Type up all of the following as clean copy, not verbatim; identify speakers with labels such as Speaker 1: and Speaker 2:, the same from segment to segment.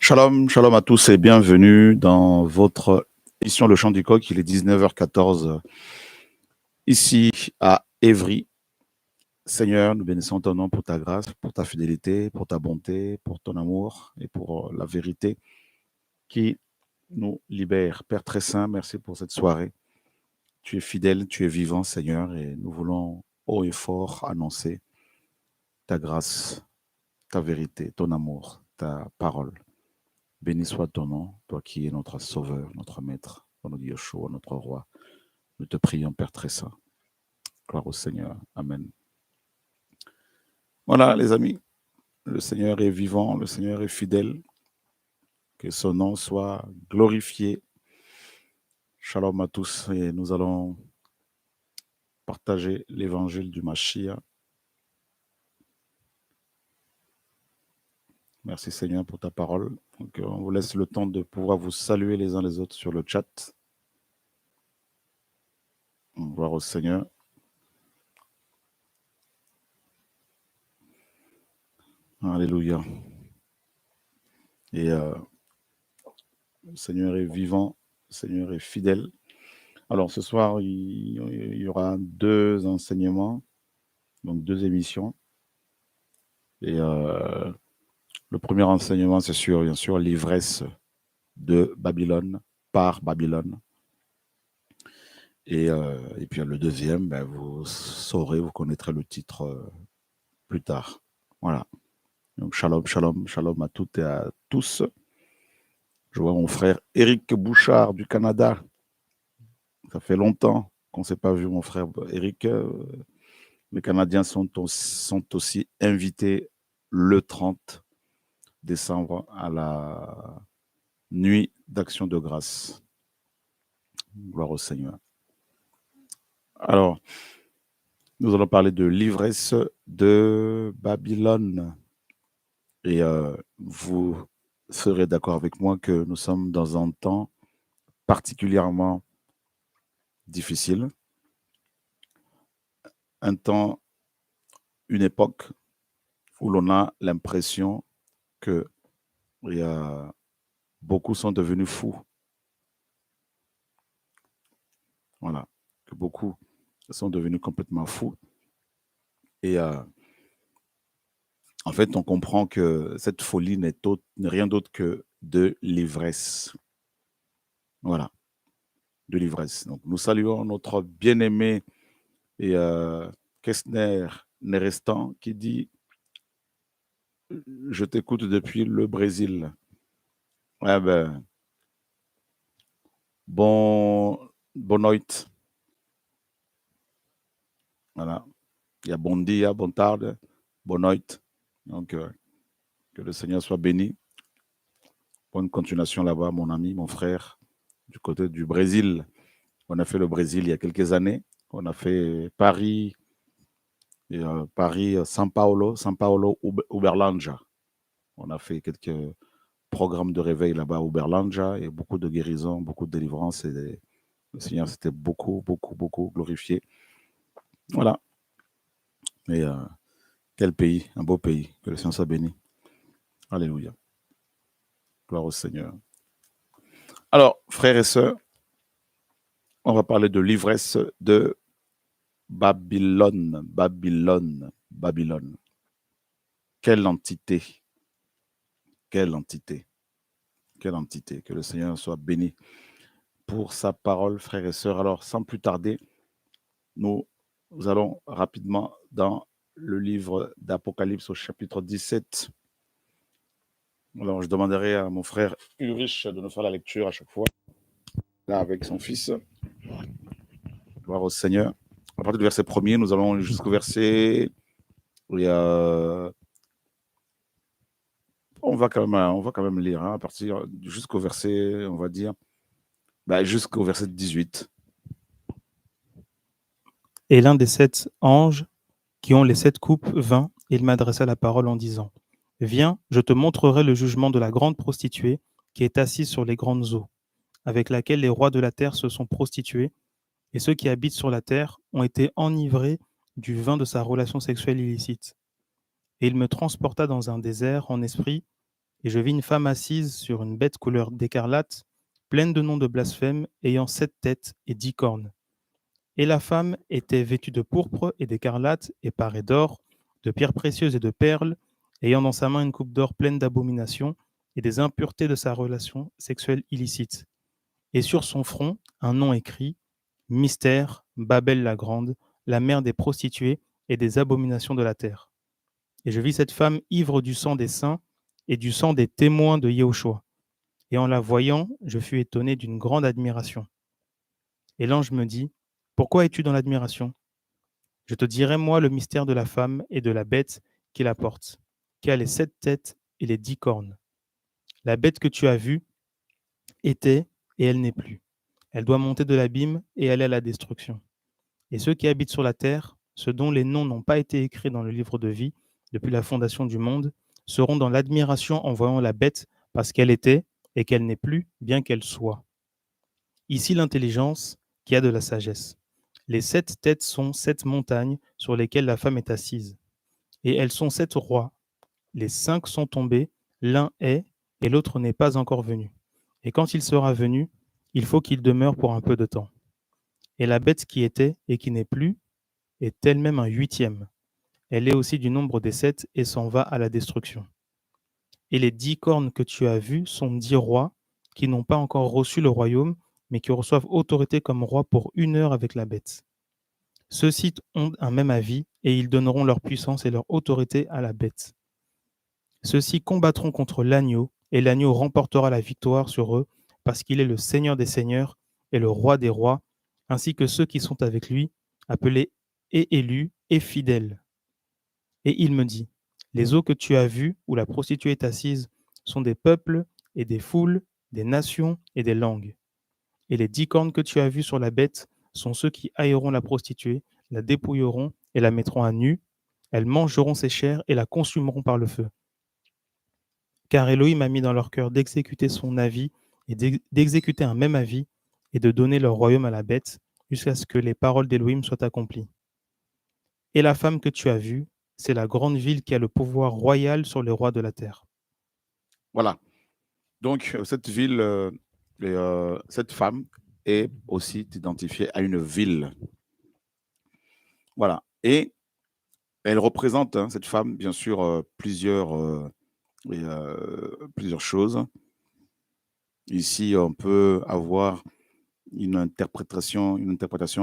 Speaker 1: Shalom, shalom à tous et bienvenue dans votre émission Le Chant du Coq. Il est 19h14 ici à Évry. Seigneur, nous bénissons ton nom pour ta grâce, pour ta fidélité, pour ta bonté, pour ton amour et pour la vérité qui nous libère. Père très saint, merci pour cette soirée. Tu es fidèle, tu es vivant, Seigneur, et nous voulons haut et fort annoncer ta grâce, ta vérité, ton amour, ta parole. Béni soit ton nom, toi qui es notre sauveur, notre maître, notre Yeshua, notre roi. Nous te prions, Père très saint. Gloire au Seigneur. Amen. Voilà, les amis, le Seigneur est vivant, le Seigneur est fidèle. Que son nom soit glorifié. Shalom à tous et nous allons partager l'évangile du Mashiach. Merci Seigneur pour ta parole. Donc, on vous laisse le temps de pouvoir vous saluer les uns les autres sur le chat. Gloire au Seigneur. Alléluia. Et le Seigneur est vivant, le Seigneur est fidèle. Alors ce soir, il y aura 2 enseignements, donc 2 émissions. Et le premier enseignement, c'est sur, bien sûr, l'ivresse de Babylone, par Babylone. Et puis le deuxième, ben, vous saurez, vous connaîtrez le titre plus tard. Voilà. Donc shalom, shalom, shalom à toutes et à tous. Je vois mon frère Éric Bouchard du Canada. Ça fait longtemps qu'on ne s'est pas vu, mon frère Éric. Les Canadiens sont aussi invités le 30 décembre à la nuit d'action de grâce. Gloire au Seigneur. Alors, nous allons parler de l'ivresse de Babylone. Et vous serez d'accord avec moi que nous sommes dans un temps particulièrement difficile, un temps, une époque où l'on a l'impression que beaucoup sont devenus fous. Voilà, que beaucoup sont devenus complètement fous. Et en fait, on comprend que cette folie n'est rien d'autre que de l'ivresse. Voilà, de l'ivresse. Donc, nous saluons notre bien-aimé et Kessner Nerestan qui dit « Je t'écoute depuis le Brésil ». Eh ben, bon noite. Voilà. Il y a bon dia, bon tarde, bon noite. Donc, que le Seigneur soit béni. Bonne continuation là-bas, mon ami, mon frère, du côté du Brésil. On a fait le Brésil il y a quelques années. On a fait Paris, São Paulo, Uberlândia. On a fait quelques programmes de réveil là-bas à Uberlândia et beaucoup de guérisons, beaucoup de délivrances. Et le Seigneur s'était beaucoup, beaucoup, beaucoup glorifié. Voilà. Et quel pays, un beau pays. Que le Seigneur soit béni. Alléluia. Gloire au Seigneur. Alors, frères et sœurs, on va parler de l'ivresse de Babylone. Quelle entité. Quelle entité. Quelle entité. Que le Seigneur soit béni pour sa parole, frères et sœurs. Alors, sans plus tarder, nous allons rapidement dans le livre d'Apocalypse au chapitre 17. Alors, je demanderai à mon frère Ulrich de nous faire la lecture à chaque fois, là, avec son fils. Gloire au Seigneur. À partir du verset 1er, nous allons jusqu'au verset... où il y a... On va quand même lire, hein, à partir jusqu'au verset, on va dire, jusqu'au verset 18.
Speaker 2: Et l'un des 7 anges qui ont les 7 coupes vint, et il m'adressa la parole en disant : Viens, je te montrerai le jugement de la grande prostituée qui est assise sur les grandes eaux, avec laquelle les rois de la terre se sont prostitués, et ceux qui habitent sur la terre ont été enivrés du vin de sa relation sexuelle illicite. Et il me transporta dans un désert en esprit, Et je vis une femme assise sur une bête couleur d'écarlate, pleine de noms de blasphème, ayant 7 têtes et 10 cornes. Et la femme était vêtue de pourpre et d'écarlate, et parée d'or, de pierres précieuses et de perles, ayant dans sa main une coupe d'or pleine d'abominations et des impuretés de sa relation sexuelle illicite. Et sur son front, un nom écrit: Mystère, Babel la grande, la mère des prostituées et des abominations de la terre. Et je vis cette femme ivre du sang des saints et du sang des témoins de Yahushua. Et en la voyant, je fus étonné d'une grande admiration. Et l'ange me dit: Pourquoi es-tu dans l'admiration? Je te dirai, moi, le mystère de la femme et de la bête qui la porte, qui a les 7 têtes et les 10 cornes. La bête que tu as vue était, et elle n'est plus. Elle doit monter de l'abîme et aller à la destruction. Et ceux qui habitent sur la terre, ceux dont les noms n'ont pas été écrits dans le livre de vie depuis la fondation du monde, seront dans l'admiration en voyant la bête parce qu'elle était et qu'elle n'est plus, bien qu'elle soit. Ici l'intelligence qui a de la sagesse. Les 7 têtes sont 7 montagnes sur lesquelles la femme est assise. Et elles sont 7 rois. Les 5 sont tombés, l'un est, et l'autre n'est pas encore venu. Et quand il sera venu, il faut qu'il demeure pour un peu de temps. Et la bête qui était et qui n'est plus est elle-même un 8e. Elle est aussi du nombre des 7 et s'en va à la destruction. Et les 10 cornes que tu as vues sont 10 rois qui n'ont pas encore reçu le royaume, mais qui reçoivent autorité comme rois pour 1 heure avec la bête. Ceux-ci ont un même avis, et ils donneront leur puissance et leur autorité à la bête. Ceux-ci combattront contre l'agneau, et l'agneau remportera la victoire sur eux, parce qu'il est le Seigneur des seigneurs et le Roi des rois, ainsi que ceux qui sont avec lui, appelés et élus et fidèles. Et il me dit: Les eaux que tu as vues, où la prostituée est assise, sont des peuples et des foules, des nations et des langues. Et les 10 cornes que tu as vues sur la bête sont ceux qui haïront la prostituée, la dépouilleront et la mettront à nu. Elles mangeront ses chairs et la consumeront par le feu. Car Elohim a mis dans leur cœur d'exécuter son avis et d'exécuter un même avis et de donner leur royaume à la bête jusqu'à ce que les paroles d'Elohim soient accomplies. Et la femme que tu as vue, c'est la grande ville qui a le pouvoir royal sur les rois de la terre.
Speaker 1: Voilà. Donc, cette ville, cette femme est aussi identifiée à une ville. Voilà. Et elle représente, cette femme, bien sûr, plusieurs choses. Ici, on peut avoir une interprétation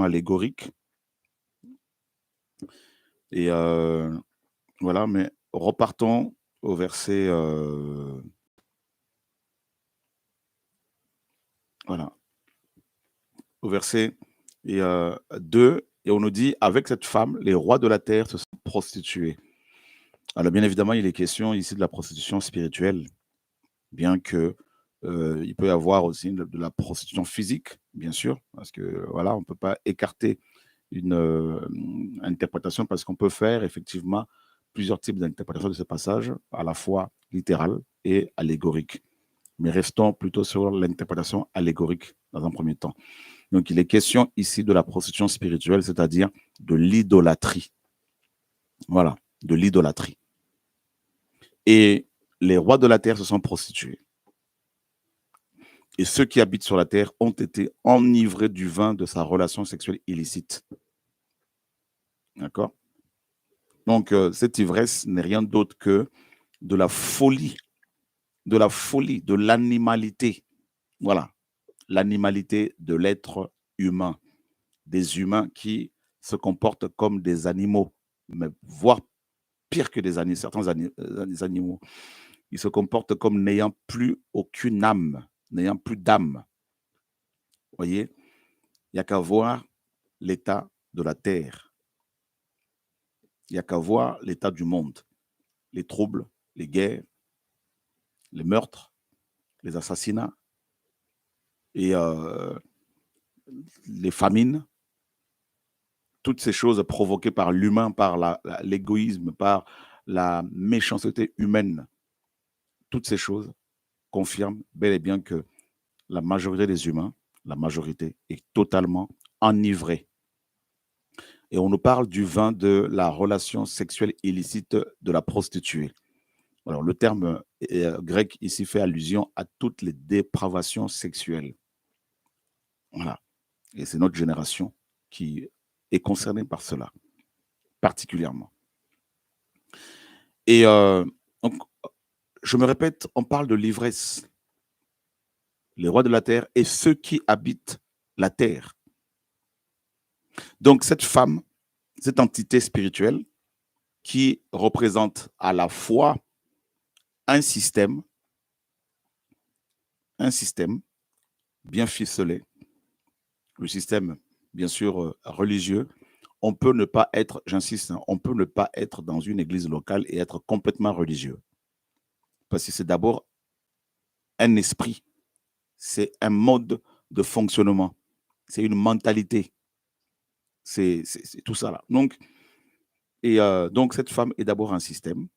Speaker 1: allégorique. Et voilà, mais repartons au verset, voilà, au verset 2, et on nous dit: avec cette femme, les rois de la terre se sont prostitués. Alors, bien évidemment, il est question ici de la prostitution spirituelle, bien que il peut y avoir aussi de la prostitution physique, bien sûr, parce que voilà, on ne peut pas écarter une interprétation, parce qu'on peut faire effectivement plusieurs types d'interprétations de ce passage, à la fois littérale et allégorique. Mais restons plutôt sur l'interprétation allégorique dans un premier temps. Donc, il est question ici de la prostitution spirituelle, c'est-à-dire de l'idolâtrie. Voilà, de l'idolâtrie. Et les rois de la terre se sont prostitués. Et ceux qui habitent sur la terre ont été enivrés du vin de sa relation sexuelle illicite. D'accord? Donc, cette ivresse n'est rien d'autre que de la folie, de l'animalité. Voilà, l'animalité de l'être humain, des humains qui se comportent comme des animaux, mais voire pire que certains animaux. Ils se comportent comme n'ayant plus aucune âme, n'ayant plus d'âme. Vous voyez, il n'y a qu'à voir l'état de la terre. Il n'y a qu'à voir l'état du monde. Les troubles, les guerres, les meurtres, les assassinats et les famines, toutes ces choses provoquées par l'humain, par l'égoïsme, par la méchanceté humaine, toutes ces choses confirment bel et bien que la majorité des humains, la majorité, est totalement enivrée. Et on nous parle du vin de la relation sexuelle illicite de la prostituée. Alors, le terme grec ici fait allusion à toutes les dépravations sexuelles. Voilà. Et c'est notre génération qui est concernée par cela, particulièrement. Et donc, je me répète, on parle de l'ivresse. Les rois de la terre et ceux qui habitent la terre. Donc, cette femme, cette entité spirituelle qui représente à la fois un système bien ficelé, le système, bien sûr, religieux. On peut ne pas être, j'insiste, on peut ne pas être dans une église locale et être complètement religieux. Parce que c'est d'abord un esprit, c'est un mode de fonctionnement, c'est une mentalité, c'est tout ça là. Donc, donc, cette femme est d'abord un système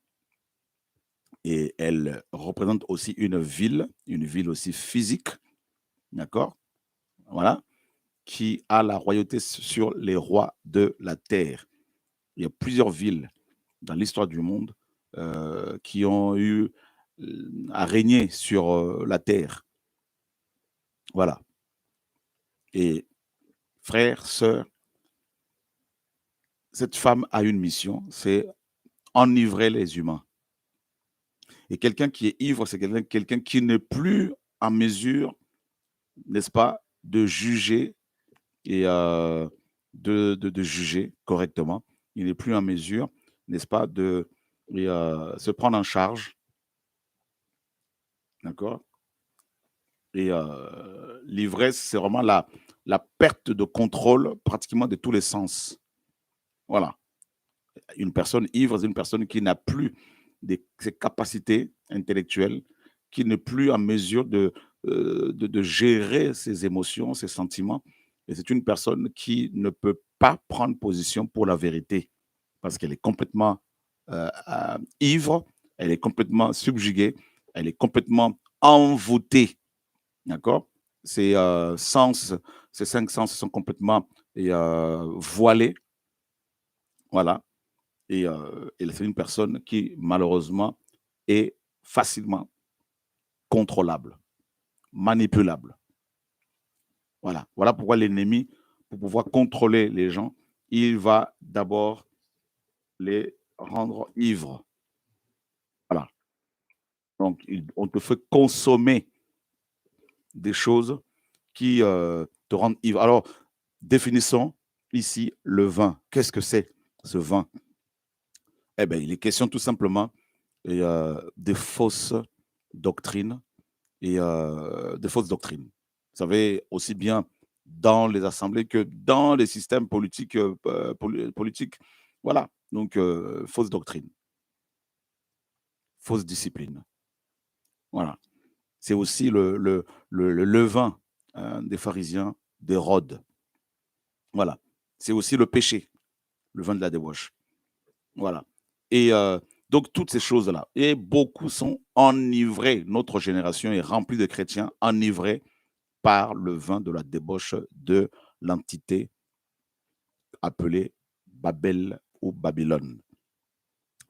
Speaker 1: et elle représente aussi une ville aussi physique, d'accord? Voilà, qui a la royauté sur les rois de la terre. Il y a plusieurs villes dans l'histoire du monde qui ont eu à régner sur la terre. Voilà. Et frères, sœurs, cette femme a une mission, c'est enivrer les humains. Et quelqu'un qui est ivre, c'est quelqu'un qui n'est plus en mesure, n'est-ce pas, de juger et de juger correctement. Il n'est plus en mesure, n'est-ce pas, de se prendre en charge, d'accord? Et l'ivresse, c'est vraiment la perte de contrôle pratiquement de tous les sens. Voilà. Une personne ivre, c'est une personne qui n'a plus ses capacités intellectuelles, qui n'est plus en mesure de gérer ses émotions, ses sentiments. Et c'est une personne qui ne peut pas prendre position pour la vérité parce qu'elle est complètement ivre, elle est complètement subjuguée, elle est complètement envoûtée. D'accord? Ses ses 5 sens sont complètement voilés. Voilà. Et c'est une personne qui, malheureusement, est facilement contrôlable, manipulable. Voilà. Voilà pourquoi l'ennemi, pour pouvoir contrôler les gens, il va d'abord les rendre ivres. Voilà. Donc, on te fait consommer des choses qui te rendent ivre. Alors, définissons ici le vin. Qu'est-ce que c'est ce vin? Eh bien, il est question tout simplement des fausses doctrines et des fausses doctrines. Vous savez, aussi bien dans les assemblées que dans les systèmes politiques. Politiques. Voilà, donc fausse doctrine, fausse discipline. Voilà. C'est aussi le levain des pharisiens, d'Hérode. Voilà. C'est aussi le péché, le vin de la débauche. Voilà. Et donc, toutes ces choses-là. Et beaucoup sont enivrés. Notre génération est remplie de chrétiens enivrés par le vin de la débauche de l'entité appelée Babel ou Babylone.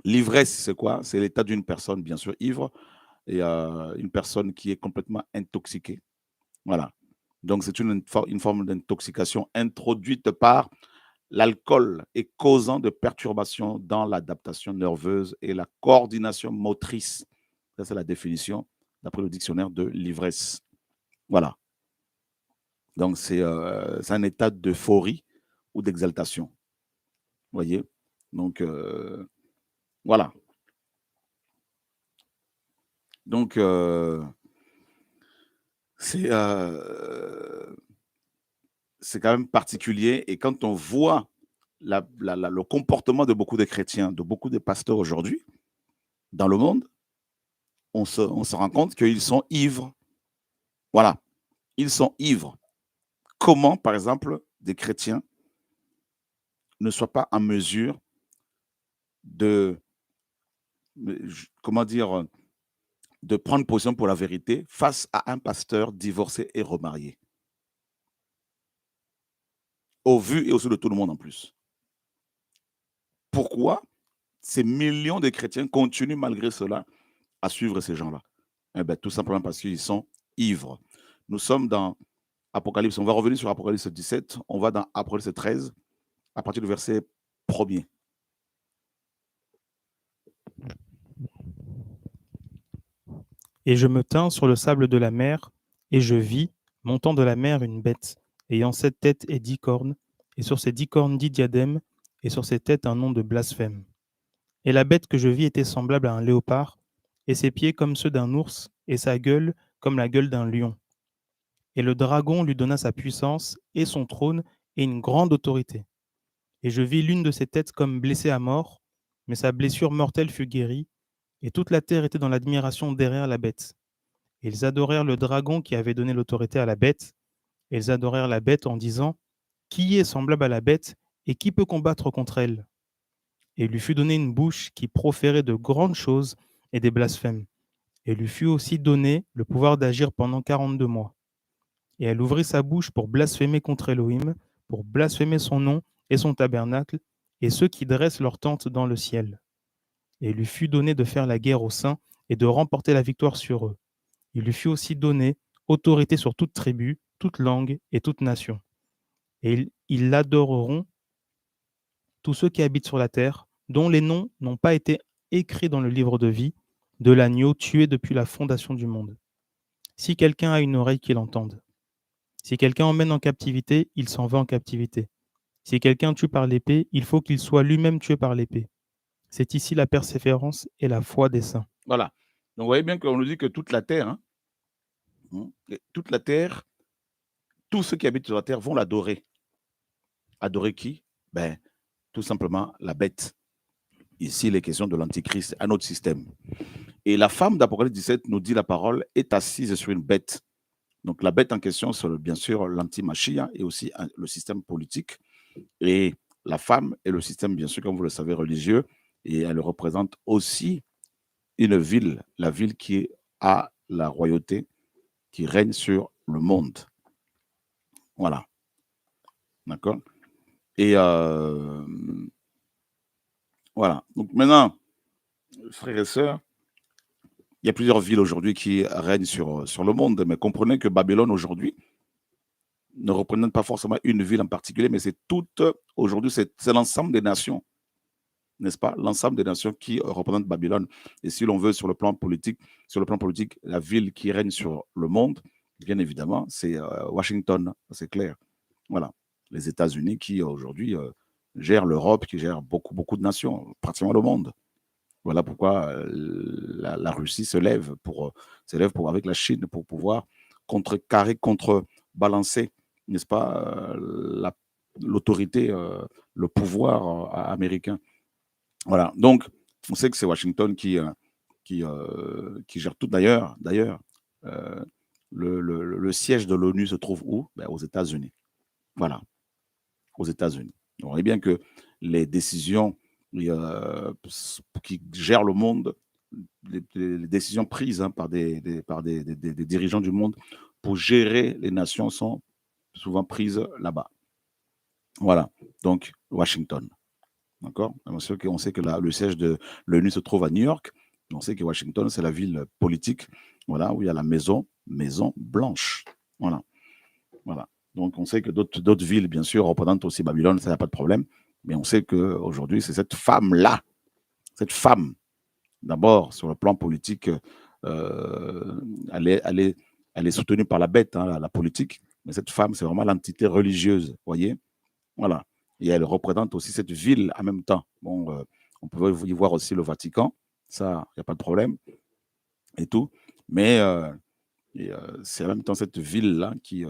Speaker 1: L'ivresse, c'est quoi? C'est l'état d'une personne, bien sûr, ivre, et une personne qui est complètement intoxiquée. Voilà. Donc, c'est une forme d'intoxication introduite par l'alcool et causant de perturbations dans l'adaptation nerveuse et la coordination motrice. Ça, c'est la définition d'après le dictionnaire de l'ivresse. Voilà. Donc, c'est un état d'euphorie ou d'exaltation. Vous voyez? Donc, voilà. Donc, c'est quand même particulier. Et quand on voit le comportement de beaucoup de chrétiens, de beaucoup de pasteurs aujourd'hui dans le monde, on se rend compte qu'ils sont ivres. Voilà, ils sont ivres. Comment, par exemple, des chrétiens ne soient pas en mesure de, comment dire, de prendre position pour la vérité face à un pasteur divorcé et remarié. Au vu et au su de tout le monde en plus. Pourquoi ces millions de chrétiens continuent malgré cela à suivre ces gens-là? Eh bien, tout simplement parce qu'ils sont ivres. Nous sommes dans Apocalypse, on va revenir sur Apocalypse 17, on va dans Apocalypse 13, à partir du verset 1er.
Speaker 2: Et je me tins sur le sable de la mer, et je vis, montant de la mer, une bête, ayant 7 têtes et 10 cornes, et sur ces 10 cornes 10 diadèmes, et sur ses têtes un nom de blasphème. Et la bête que je vis était semblable à un léopard, et ses pieds comme ceux d'un ours, et sa gueule comme la gueule d'un lion. Et le dragon lui donna sa puissance, et son trône, et une grande autorité. Et je vis l'une de ses têtes comme blessée à mort, mais sa blessure mortelle fut guérie, et toute la terre était dans l'admiration derrière la bête. Et ils adorèrent le dragon qui avait donné l'autorité à la bête, et ils adorèrent la bête en disant, qui est semblable à la bête, et qui peut combattre contre elle? Et il lui fut donné une bouche qui proférait de grandes choses et des blasphèmes. Et il lui fut aussi donné le pouvoir d'agir pendant 42 mois. Et elle ouvrit sa bouche pour blasphémer contre Elohim, pour blasphémer son nom et son tabernacle, et ceux qui dressent leur tente dans le ciel. Et il lui fut donné de faire la guerre aux saints et de remporter la victoire sur eux. Il lui fut aussi donné autorité sur toute tribu, toute langue et toute nation. Et ils l'adoreront, tous ceux qui habitent sur la terre, dont les noms n'ont pas été écrits dans le livre de vie de l'agneau tué depuis la fondation du monde. Si quelqu'un a une oreille, qu'il entende. Si quelqu'un emmène en captivité, il s'en va en captivité. Si quelqu'un tue par l'épée, il faut qu'il soit lui-même tué par l'épée. C'est ici la persévérance et la foi des saints.
Speaker 1: Voilà. Donc, vous voyez bien qu'on nous dit que toute la terre, toute la terre, tous ceux qui habitent sur la terre vont l'adorer. Adorer qui? Ben, tout simplement la bête. Ici, les questions de l'Antichrist, un autre système. Et la femme d'Apocalypse 17 nous dit la parole est assise sur une bête. Donc la bête en question, c'est bien sûr l'anti-machia et aussi le système politique. Et la femme est le système, bien sûr, comme vous le savez, religieux. Et elle représente aussi une ville, la ville qui a la royauté, qui règne sur le monde. Voilà. D'accord? Et voilà. Donc maintenant, frères et sœurs, il y a plusieurs villes aujourd'hui qui règnent sur le monde, mais comprenez que Babylone aujourd'hui ne représente pas forcément une ville en particulier, mais c'est toute, aujourd'hui, c'est l'ensemble des nations, n'est-ce pas? L'ensemble des nations qui représentent Babylone. Et si l'on veut, sur le plan politique, la ville qui règne sur le monde, bien évidemment, c'est Washington, c'est clair. Voilà. Les États-Unis qui aujourd'hui gèrent l'Europe, qui gèrent beaucoup de nations, pratiquement le monde. Voilà pourquoi la Russie se lève avec la Chine pour pouvoir contrebalancer, n'est-ce pas, l'autorité, le pouvoir américain. Voilà. Donc, on sait que c'est Washington qui gère tout. D'ailleurs, le siège de l'ONU se trouve où? Ben, aux États-Unis. Voilà, aux États-Unis. On voit bien que les décisions qui gèrent le monde, les décisions prises par des dirigeants du monde pour gérer les nations sont souvent prises là-bas. Voilà, donc Washington. D'accord? On sait que le siège de l'ONU se trouve à New York. On sait que Washington, c'est la ville politique, voilà, où il y a la Maison Blanche. Voilà. Voilà. Donc, on sait que d'autres villes, bien sûr, représentent aussi Babylone, ça n'a pas de problème. Mais on sait qu'aujourd'hui, c'est cette femme-là, cette femme, d'abord, sur le plan politique, elle est soutenue par la bête, hein, la politique. Mais cette femme, c'est vraiment l'entité religieuse, vous voyez? Voilà. Et elle représente aussi cette ville en même temps. Bon, on peut y voir aussi le Vatican, ça, il n'y a pas de problème, et tout. Mais c'est en même temps cette ville-là qui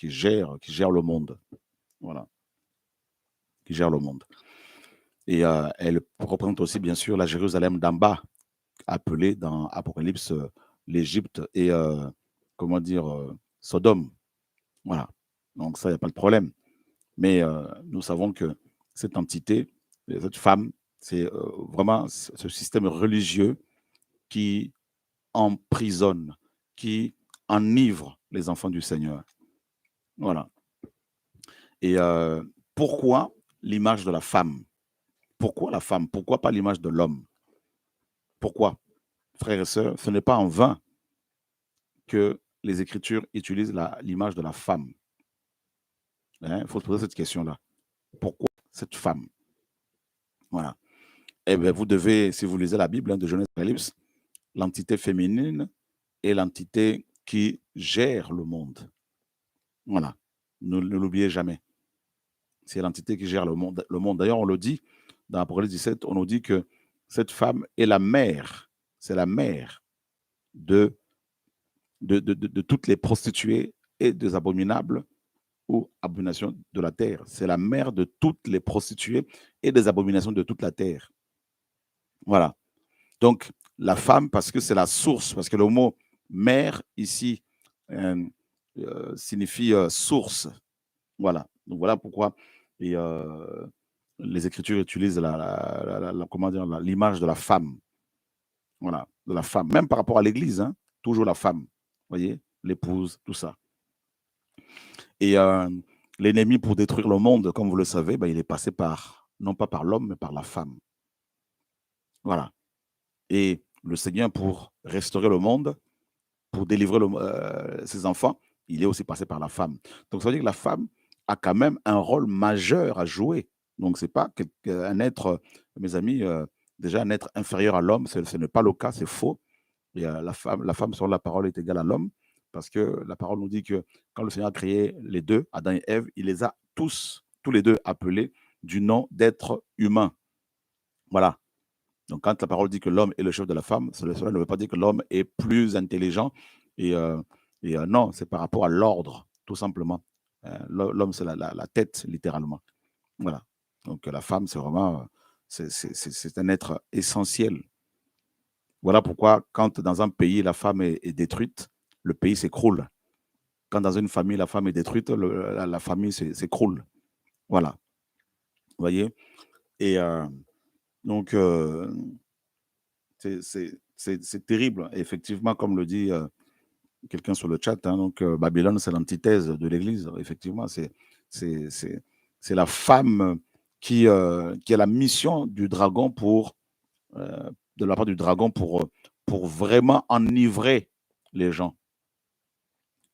Speaker 1: gère le monde. Voilà. Qui gère le monde. Et elle représente aussi, bien sûr, la Jérusalem d'en bas, appelée dans Apocalypse l'Égypte et, comment dire, Sodome. Voilà. Donc ça, il n'y a pas de problème. Mais nous savons que cette entité, cette femme, c'est vraiment ce système religieux qui emprisonne, qui enivre les enfants du Seigneur. Voilà. Et pourquoi l'image de la femme? Pourquoi la femme? Pourquoi pas l'image de l'homme? Pourquoi? frères et sœurs, ce n'est pas en vain que les Écritures utilisent l'image de la femme. Il faut se poser cette question-là. Pourquoi cette femme? Voilà. Eh bien, vous devez, si vous lisez la Bible, de Genèse à Apocalypse, l'entité féminine est l'entité qui gère le monde. Voilà. Ne l'oubliez jamais. C'est l'entité qui gère le monde. D'ailleurs, on le dit, dans Apocalypse 17, on nous dit que cette femme est la mère. C'est la mère de toutes les prostituées et des abominables ou abominations de la terre. C'est la mère de toutes les prostituées et des abominations de toute la terre. Voilà. Donc, la femme, parce que c'est la source, parce que le mot mère ici signifie source. Voilà. Donc, voilà pourquoi les Écritures utilisent l'image de la femme. Voilà, de la femme. Même par rapport à l'Église, hein, toujours la femme. Vous voyez, l'épouse, tout ça. Et l'ennemi, pour détruire le monde, comme vous le savez, il est passé par, non pas par l'homme, mais par la femme. Voilà. Et le Seigneur, pour restaurer le monde, pour délivrer ses enfants, il est aussi passé par la femme. Donc, ça veut dire que la femme a quand même un rôle majeur à jouer. Donc, ce n'est pas un être, mes amis, déjà un être inférieur à l'homme, ce n'est pas le cas, c'est faux. Et la femme, selon la parole, est égale à l'homme, parce que la parole nous dit que quand le Seigneur a créé les deux, Adam et Ève, il les a tous les deux appelés du nom d'être humain. Voilà. Donc, quand la parole dit que l'homme est le chef de la femme, cela ne veut pas dire que l'homme est plus intelligent. Et non, c'est par rapport à l'ordre, tout simplement. L'homme, c'est la tête, littéralement. Voilà. Donc, la femme, c'est vraiment, c'est un être essentiel. Voilà pourquoi, quand dans un pays, la femme est détruite, le pays s'écroule. Quand dans une famille, la femme est détruite, la famille s'écroule. Voilà. Vous voyez? Et donc, c'est terrible. Et effectivement, comme le dit quelqu'un sur le chat, hein, donc Babylone, c'est l'antithèse de l'Église. Effectivement, c'est la femme qui a la mission du dragon de la part du dragon pour vraiment enivrer les gens.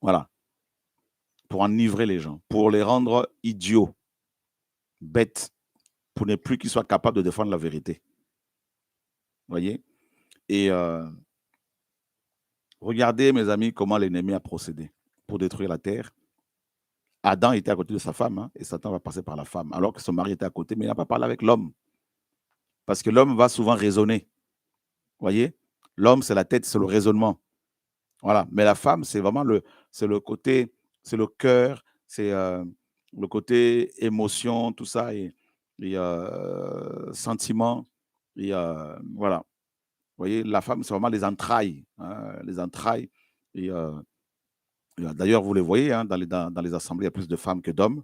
Speaker 1: Voilà. Pour enivrer les gens, pour les rendre idiots, bêtes, pour ne plus qu'ils soient capables de défendre la vérité. Vous voyez? Et regardez, mes amis, comment l'ennemi a procédé pour détruire la terre. Adam était à côté de sa femme, hein, et Satan va passer par la femme, alors que son mari était à côté, mais il n'a pas parlé avec l'homme. Parce que l'homme va souvent raisonner. Vous voyez? L'homme, c'est la tête, c'est le raisonnement. Voilà. Mais la femme, c'est vraiment le côté, c'est le cœur, c'est le côté émotion, tout ça, et sentiment. Et voilà. Vous voyez, la femme, c'est vraiment les entrailles. Hein, les entrailles. Et d'ailleurs, vous les voyez, hein, dans les assemblées, il y a plus de femmes que d'hommes.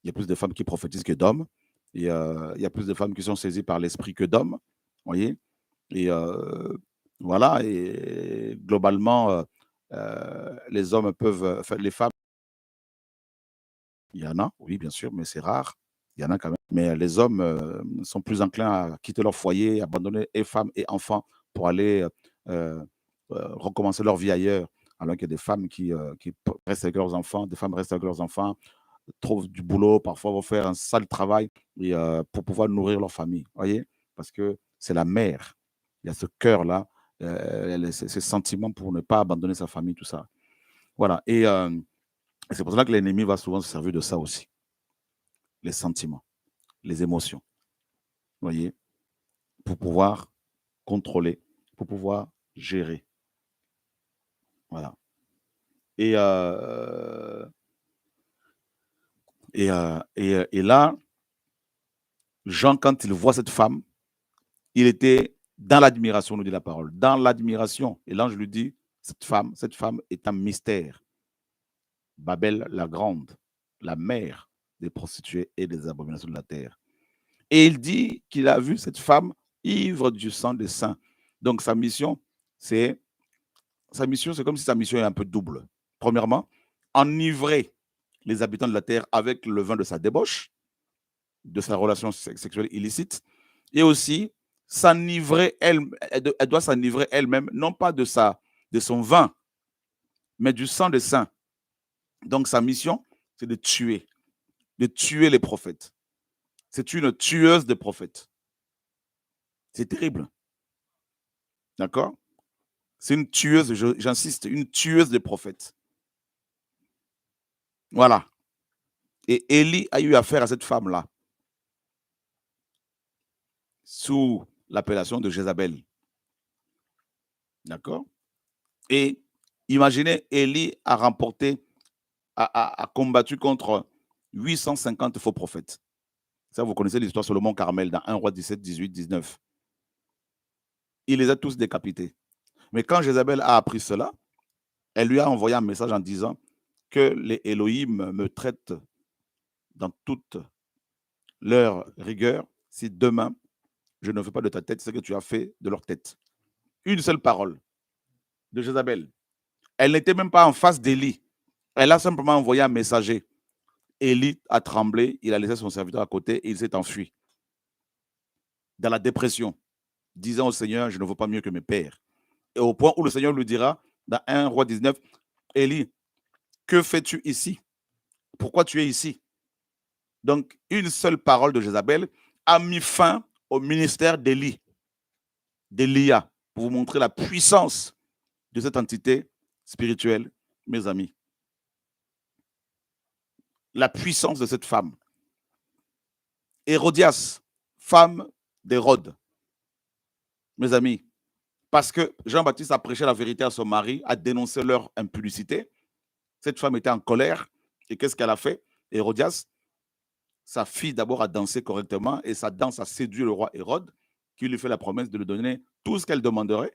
Speaker 1: Il y a plus de femmes qui prophétisent que d'hommes. Et il y a plus de femmes qui sont saisies par l'esprit que d'hommes. Vous voyez? Et voilà. Et globalement, les hommes peuvent, enfin, les femmes, il y en a, oui, bien sûr, mais c'est rare. Il y en a quand même. Mais les hommes sont plus enclins à quitter leur foyer, abandonner et femmes et enfants pour aller recommencer leur vie ailleurs. Alors qu'il y a des femmes qui restent avec leurs enfants, des femmes restent avec leurs enfants, trouvent du boulot, parfois vont faire un sale travail et, pour pouvoir nourrir leur famille. Voyez? Parce que c'est la mère. Il y a ce cœur-là, ces sentiments pour ne pas abandonner sa famille, tout ça. Voilà. Et c'est pour cela que l'ennemi va souvent se servir de ça aussi. Les sentiments, les émotions. Vous voyez? Pour pouvoir contrôler, pour pouvoir gérer. Voilà. Et là, Jean, quand il voit cette femme, il était dans l'admiration, nous dit la parole, dans l'admiration. Et l'ange lui dit, cette femme est un mystère. Babel la grande, la mère des prostituées et des abominations de la terre. Et il dit qu'il a vu cette femme ivre du sang des saints. Donc sa mission, c'est comme si sa mission est un peu double. Premièrement, enivrer les habitants de la terre avec le vin de sa débauche, de sa relation sexuelle illicite, et aussi s'enivrer elle doit s'enivrer elle-même, non pas de son vin, mais du sang des saints. Donc sa mission, c'est de tuer les prophètes. C'est une tueuse de prophètes. C'est terrible. D'accord? C'est une tueuse, j'insiste, une tueuse de prophètes. Voilà. Et Élie a eu affaire à cette femme-là, sous l'appellation de Jézabel. D'accord? Et imaginez, Élie a combattu contre 850 faux prophètes. Ça, vous connaissez l'histoire sur le mont Carmel, dans 1 Roi 17, 18, 19. Il les a tous décapités. Mais quand Jézabel a appris cela, elle lui a envoyé un message en disant que les Elohim me traitent dans toute leur rigueur si demain je ne fais pas de ta tête ce que tu as fait de leur tête. Une seule parole de Jézabel. Elle n'était même pas en face d'Élie. Elle a simplement envoyé un messager. Élie a tremblé, il a laissé son serviteur à côté et il s'est enfui. Dans la dépression, disant au Seigneur, je ne vaux pas mieux que mes pères. Et au point où le Seigneur lui dira, dans 1 Roi 19, Élie, que fais-tu ici? Pourquoi tu es ici? Donc, une seule parole de Jézabel a mis fin au ministère d'Élie, d'Élia, pour vous montrer la puissance de cette entité spirituelle, mes amis. La puissance de cette femme. Hérodias, femme d'Hérode, mes amis, parce que Jean-Baptiste a prêché la vérité à son mari, a dénoncé leur impudicité. Cette femme était en colère. Et qu'est-ce qu'elle a fait? Hérodias, sa fille d'abord a dansé correctement et sa danse a séduit le roi Hérode, qui lui fait la promesse de lui donner tout ce qu'elle demanderait.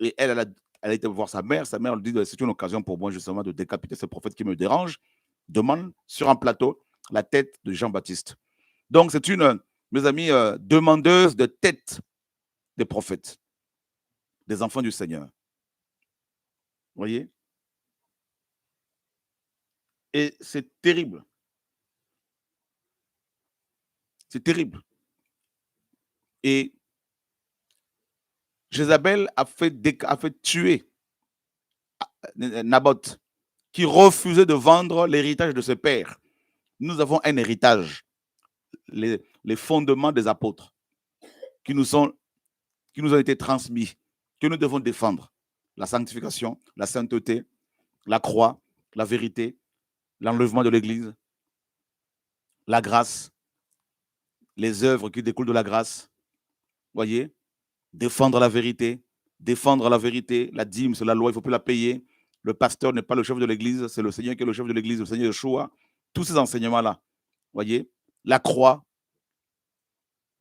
Speaker 1: Et elle a été voir sa mère. Sa mère lui dit, c'est une occasion pour moi justement de décapiter ce prophète qui me dérange. Demande sur un plateau la tête de Jean-Baptiste. Donc c'est une, mes amis, demandeuse de tête des prophètes, des enfants du Seigneur. Vous voyez? Et c'est terrible. C'est terrible. Et Jézabel a fait tuer Naboth, qui refusait de vendre l'héritage de ses pères. Nous avons un héritage, les fondements des apôtres, qui nous ont été transmis, que nous devons défendre. La sanctification, la sainteté, la croix, la vérité, l'enlèvement de l'Église, la grâce, les œuvres qui découlent de la grâce. Voyez, défendre la vérité, la dîme, c'est la loi, il ne faut plus la payer. Le pasteur n'est pas le chef de l'Église, c'est le Seigneur qui est le chef de l'Église, le Seigneur Yeshua. Tous ces enseignements-là, voyez, la croix,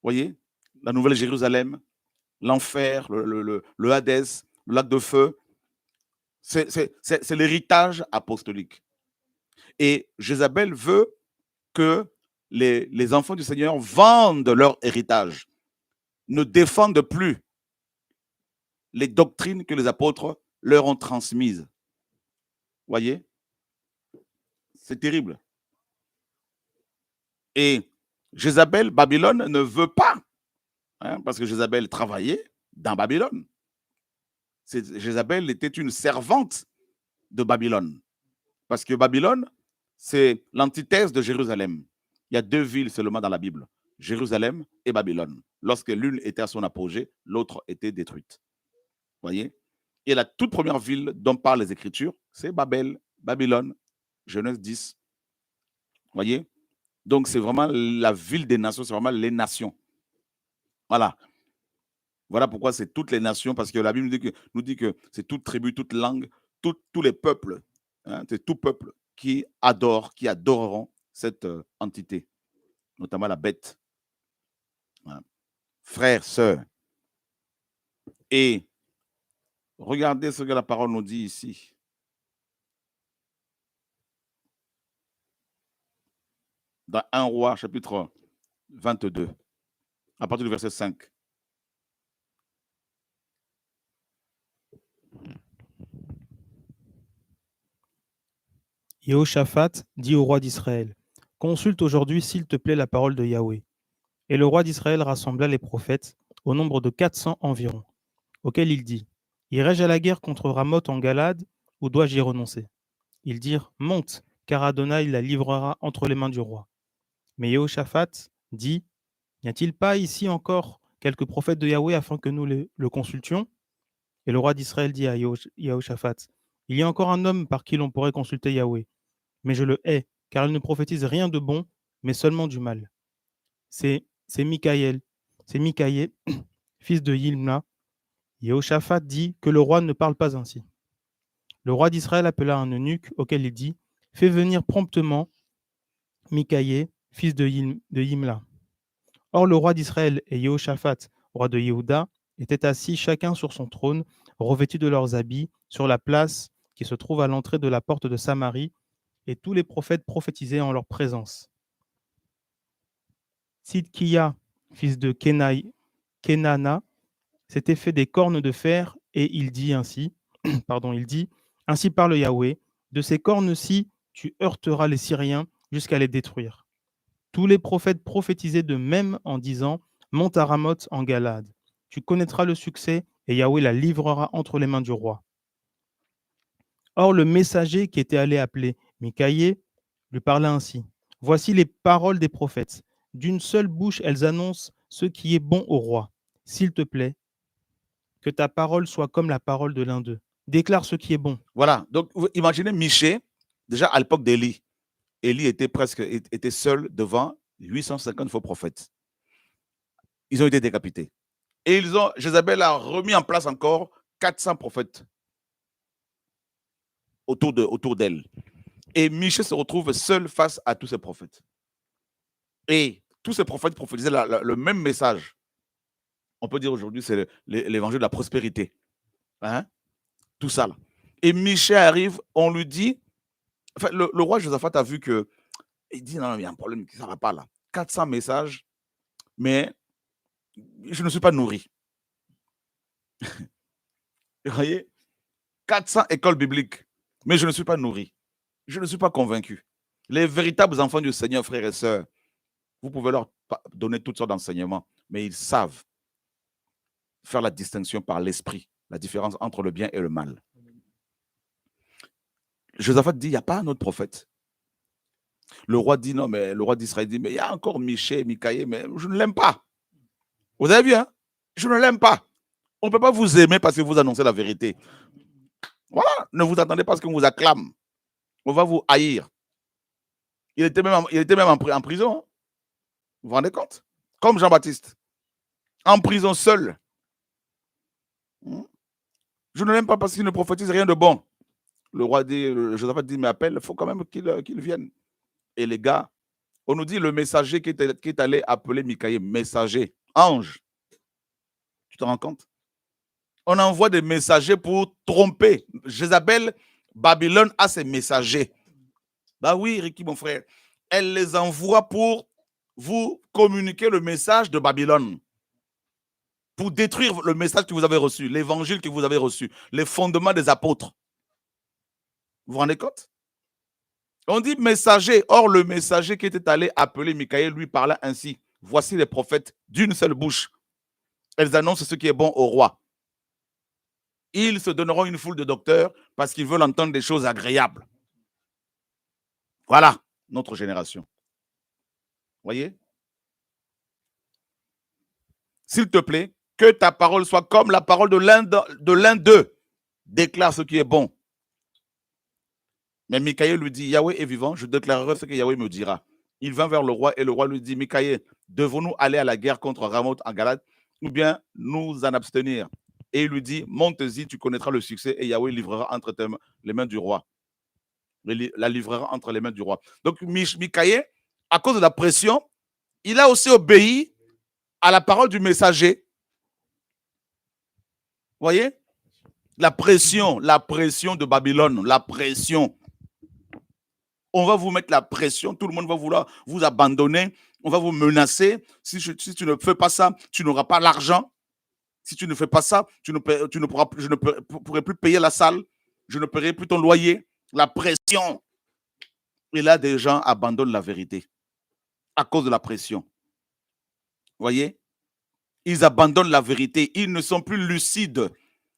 Speaker 1: voyez, la nouvelle Jérusalem, l'enfer, le Hadès, le lac de feu, c'est l'héritage apostolique. Et Jézabel veut que les enfants du Seigneur vendent leur héritage, ne défendent plus les doctrines que les apôtres leur ont transmises. Voyez? C'est terrible. Et Jézabel, Babylone, ne veut pas, parce que Jézabel travaillait dans Babylone. Jézabel était une servante de Babylone. Parce que Babylone, c'est l'antithèse de Jérusalem. Il y a deux villes seulement dans la Bible, Jérusalem et Babylone. Lorsque l'une était à son apogée, l'autre était détruite. Voyez? Et la toute première ville dont parlent les Écritures, c'est Babylone, Genèse 10. Voyez? Donc, c'est vraiment la ville des nations, c'est vraiment les nations. Voilà. Voilà pourquoi c'est toutes les nations, parce que la Bible nous dit que c'est toute tribu, toute langue, tous les peuples, c'est tout peuple qui adoreront cette entité, notamment la bête. Voilà. Frères, sœurs. Et regardez ce que la parole nous dit ici. Dans 1 Roi, chapitre 22, à partir du verset 5.
Speaker 2: Jéhoshaphat dit au roi d'Israël, « Consulte aujourd'hui, s'il te plaît, la parole de Yahweh. » Et le roi d'Israël rassembla les prophètes au nombre de 400 environ, auxquels il dit, « Irai-je à la guerre contre Ramoth en Galade, ou dois-je y renoncer ?» Ils dirent, « Monte, car Adonai la livrera entre les mains du roi. » Mais Jehoshaphat dit, « N'y a-t-il pas ici encore quelques prophètes de Yahweh afin que nous le consultions ?» Et le roi d'Israël dit à Jehoshaphat, « Il y a encore un homme par qui l'on pourrait consulter Yahweh, mais je le hais, car il ne prophétise rien de bon, mais seulement du mal. C'est Mikaïe, fils de Yilma. » Jehoshaphat dit que le roi ne parle pas ainsi. Le roi d'Israël appela un eunuque auquel il dit, « Fais venir promptement Mikaïe, fils de Yimla. » Or le roi d'Israël et Jehoshaphat, roi de Yehuda, étaient assis chacun sur son trône, revêtus de leurs habits, sur la place qui se trouve à l'entrée de la porte de Samarie, et tous les prophètes prophétisaient en leur présence. Sidkiya, fils de Kenana, s'était fait des cornes de fer, et il dit ainsi, ainsi parle Yahweh, de ces cornes-ci, tu heurteras les Syriens jusqu'à les détruire. Tous les prophètes prophétisaient de même en disant, monte à Ramoth en Galade. Tu connaîtras le succès, et Yahweh la livrera entre les mains du roi. Or, le messager qui était allé appeler Mikaïe lui parla ainsi. Voici les paroles des prophètes. D'une seule bouche, elles annoncent ce qui est bon au roi. S'il te plaît, que ta parole soit comme la parole de l'un d'eux. Déclare ce qui est bon.
Speaker 1: Voilà. Donc, imaginez Michée, déjà à l'époque d'Élie. Élie était seul devant 850 faux prophètes. Ils ont été décapités. Et Jézabel a remis en place encore 400 prophètes autour d'elle. Et Michée se retrouve seul face à tous ces prophètes. Et tous ces prophètes prophétisaient le même message. On peut dire aujourd'hui, c'est l'évangile de la prospérité. Hein? Tout ça. Là. Et Michée arrive, on lui dit, enfin, le roi Josaphat a vu que, il dit, non, il y a un problème, ça ne va pas là. 400 messages, mais je ne suis pas nourri. Vous voyez, 400 écoles bibliques, mais je ne suis pas nourri. Je ne suis pas convaincu. Les véritables enfants du Seigneur, frères et sœurs, vous pouvez leur donner toutes sortes d'enseignements, mais ils savent faire la distinction par l'esprit, la différence entre le bien et le mal. Josaphat dit, il n'y a pas un autre prophète. Le roi dit, non, mais le roi d'Israël dit, mais il y a encore Michée, Mikaïe, mais je ne l'aime pas. Vous avez vu, hein? Je ne l'aime pas. On ne peut pas vous aimer parce que vous annoncez la vérité. Voilà, ne vous attendez pas à ce qu'on vous acclame. On va vous haïr. Il était même en prison. Hein? Vous vous rendez compte? Comme Jean-Baptiste. En prison seul. Je ne l'aime pas parce qu'il ne prophétise rien de bon. Le roi dit, Josaphat dit, mais appelle, il faut quand même qu'il vienne. Et les gars, on nous dit le messager qui est allé appeler Mikaïe, messager, ange. Tu te rends compte? On envoie des messagers pour tromper. Jézabel, Babylone a ses messagers. Bah oui, Ricky, mon frère. Elle les envoie pour vous communiquer le message de Babylone. Pour détruire le message que vous avez reçu, l'évangile que vous avez reçu, les fondements des apôtres. Vous vous rendez compte? On dit messager. Or, le messager qui était allé appeler Mikaïe lui parla ainsi. Voici les prophètes d'une seule bouche. Elles annoncent ce qui est bon au roi. Ils se donneront une foule de docteurs parce qu'ils veulent entendre des choses agréables. Voilà notre génération. Voyez? S'il te plaît, que ta parole soit comme la parole de l'un d'eux. Déclare ce qui est bon. Mais Mikaïe lui dit, Yahweh est vivant, je déclarerai ce que Yahweh me dira. Il vint vers le roi et le roi lui dit, Mikaïe, devons-nous aller à la guerre contre Ramoth en Galade ou bien nous en abstenir? Et il lui dit, monte-y, tu connaîtras le succès et Yahweh livrera entre les mains du roi. La livrera entre les mains du roi. Donc Mikaïe, à cause de la pression, il a aussi obéi à la parole du messager. Voyez? La pression de Babylone, la pression. On va vous mettre la pression, tout le monde va vouloir vous abandonner, on va vous menacer. Si tu ne fais pas ça, tu n'auras pas l'argent. Si tu ne fais pas ça, je ne pourrai plus payer la salle, je ne paierai plus ton loyer. La pression. Et là, des gens abandonnent la vérité à cause de la pression. Voyez? Ils abandonnent la vérité. Ils ne sont plus lucides.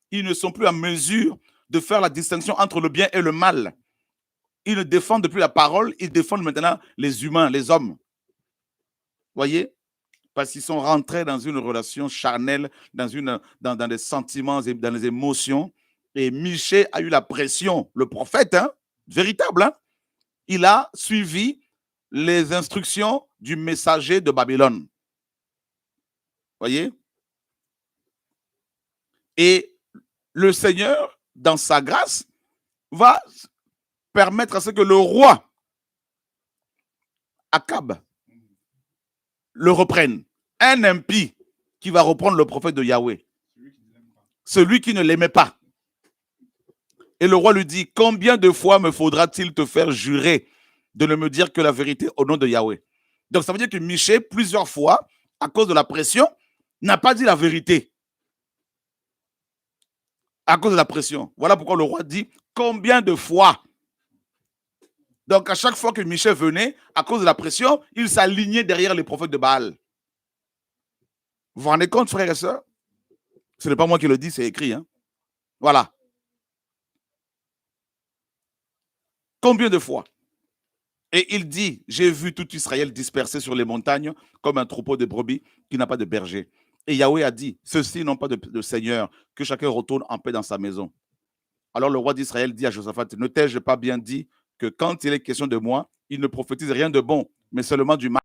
Speaker 1: Ils ne sont plus en mesure de faire la distinction entre le bien et le mal. Ils ne défendent plus la parole, ils défendent maintenant les humains, les hommes. Voyez? Parce qu'ils sont rentrés dans une relation charnelle, dans des sentiments et dans les émotions. Et Michée a eu la pression, le prophète, hein, véritable, hein, il a suivi les instructions du messager de Babylone. Voyez? Et le Seigneur, dans sa grâce, va permettre à ce que le roi Akab le reprenne. Un impie qui va reprendre le prophète de Yahweh. Celui qui ne l'aimait pas. Et le roi lui dit, combien de fois me faudra-t-il te faire jurer de ne me dire que la vérité au nom de Yahweh? Donc ça veut dire que Michée, plusieurs fois, à cause de la pression, n'a pas dit la vérité. À cause de la pression. Voilà pourquoi le roi dit, combien de fois? Donc à chaque fois que Michée venait, à cause de la pression, il s'alignait derrière les prophètes de Baal. Vous vous rendez compte, frères et sœurs? Ce n'est pas moi qui le dis, c'est écrit. Hein? Voilà. Combien de fois? Et il dit, j'ai vu tout Israël dispersé sur les montagnes comme un troupeau de brebis qui n'a pas de berger. Et Yahweh a dit, ceux-ci n'ont pas de seigneur, que chacun retourne en paix dans sa maison. Alors le roi d'Israël dit à Josaphat, ne t'ai-je pas bien dit que quand il est question de moi, il ne prophétise rien de bon, mais seulement du mal.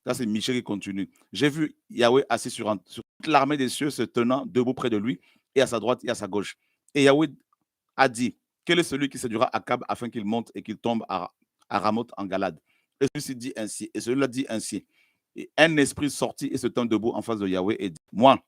Speaker 1: Là, c'est Michée qui continue. J'ai vu Yahweh assis sur toute l'armée des cieux se tenant debout près de lui, et à sa droite et à sa gauche. Et Yahweh a dit, quel est celui qui séduira Akab afin qu'il monte et qu'il tombe à Ramoth en Galade? Et celui-ci dit ainsi, et celui-là dit ainsi. Et un esprit sortit et se tint debout en face de Yahweh et dit, moi,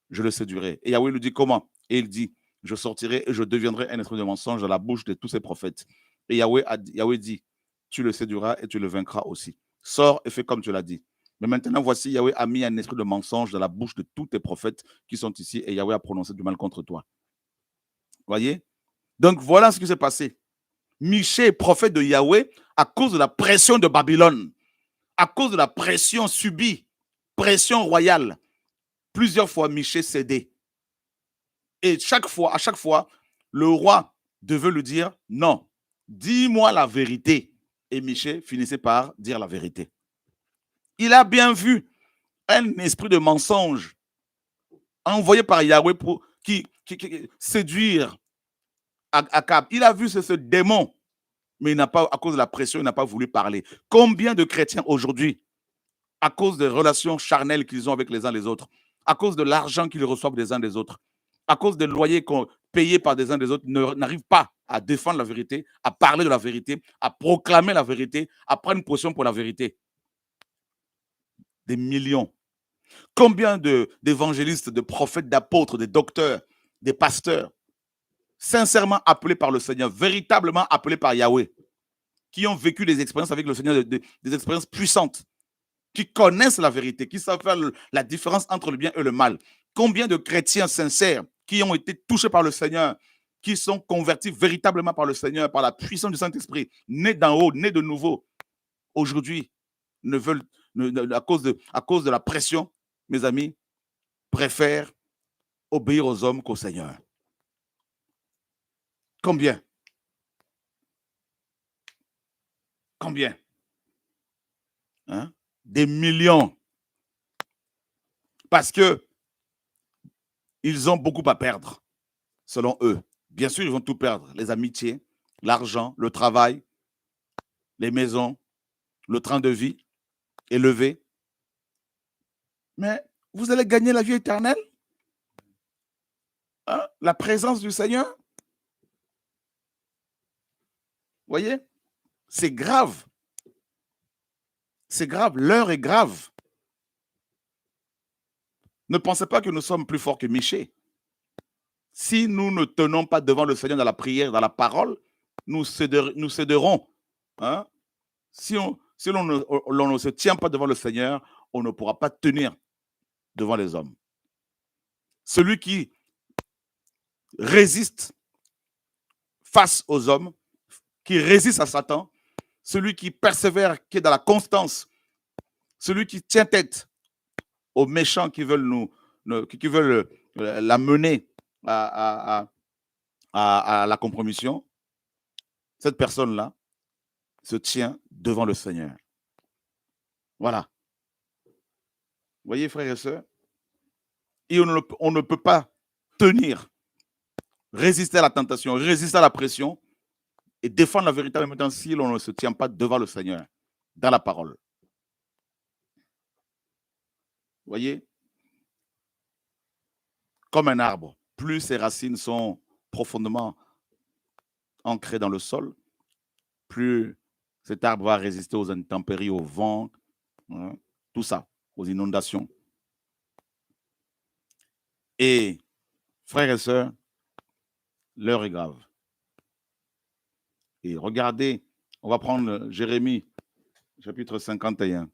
Speaker 1: je le séduirai. Et Yahweh lui dit, comment? Et il dit, je sortirai et je deviendrai un esprit de mensonge dans la bouche de tous ces prophètes. Et Yahweh dit, tu le séduiras et tu le vaincras aussi. Sors et fais comme tu l'as dit. Mais maintenant, voici, Yahweh a mis un esprit de mensonge dans la bouche de tous tes prophètes qui sont ici et Yahweh a prononcé du mal contre toi. Voyez? Donc, voilà ce qui s'est passé. Michée, prophète de Yahweh, à cause de la pression de Babylone, à cause de la pression subie, pression royale, plusieurs fois Michée cédait. Et à chaque fois, le roi devait lui dire, non, dis-moi la vérité. Et Michée finissait par dire la vérité. Il a bien vu un esprit de mensonge envoyé par Yahweh pour qui séduire Akab. Il a vu ce démon, mais il n'a pas, à cause de la pression, il n'a pas voulu parler. Combien de chrétiens aujourd'hui, à cause des relations charnelles qu'ils ont avec les uns les autres, à cause de l'argent qu'ils reçoivent des uns des autres, à cause des loyers payés par des uns des autres, n'arrivent pas à défendre la vérité, à parler de la vérité, à proclamer la vérité, à prendre position pour la vérité. Des millions. Combien d'évangélistes, de prophètes, d'apôtres, de docteurs, des pasteurs, sincèrement appelés par le Seigneur, véritablement appelés par Yahweh, qui ont vécu des expériences avec le Seigneur, des expériences puissantes, qui connaissent la vérité, qui savent faire la différence entre le bien et le mal. Combien de chrétiens sincères qui ont été touchés par le Seigneur, qui sont convertis véritablement par le Seigneur, par la puissance du Saint-Esprit, nés d'en haut, nés de nouveau, aujourd'hui, à cause de la pression, mes amis, préfèrent obéir aux hommes qu'au Seigneur. Combien? Combien? Hein? Des millions. Parce que ils ont beaucoup à perdre, selon eux. Bien sûr, ils vont tout perdre. Les amitiés, l'argent, le travail, les maisons, le train de vie élevé. Mais vous allez gagner la vie éternelle? Hein? La présence du Seigneur? Voyez? C'est grave. C'est grave. L'heure est grave. Ne pensez pas que nous sommes plus forts que Michée. Si nous ne tenons pas devant le Seigneur dans la prière, dans la parole, nous céderons. Hein? Si l'on ne se tient pas devant le Seigneur, on ne pourra pas tenir devant les hommes. Celui qui résiste face aux hommes, qui résiste à Satan, celui qui persévère, qui est dans la constance, celui qui tient tête aux méchants qui veulent qui veulent la mener à la compromission, cette personne-là se tient devant le Seigneur. Voilà. Vous voyez, frères et sœurs, et on ne peut pas tenir, résister à la tentation, résister à la pression et défendre la vérité en même temps si l'on ne se tient pas devant le Seigneur, dans la parole. Vous voyez, comme un arbre, plus ses racines sont profondément ancrées dans le sol, plus cet arbre va résister aux intempéries, au vent, hein, tout ça, aux inondations. Et, frères et sœurs, l'heure est grave. Et regardez, on va prendre Jérémie, chapitre 51.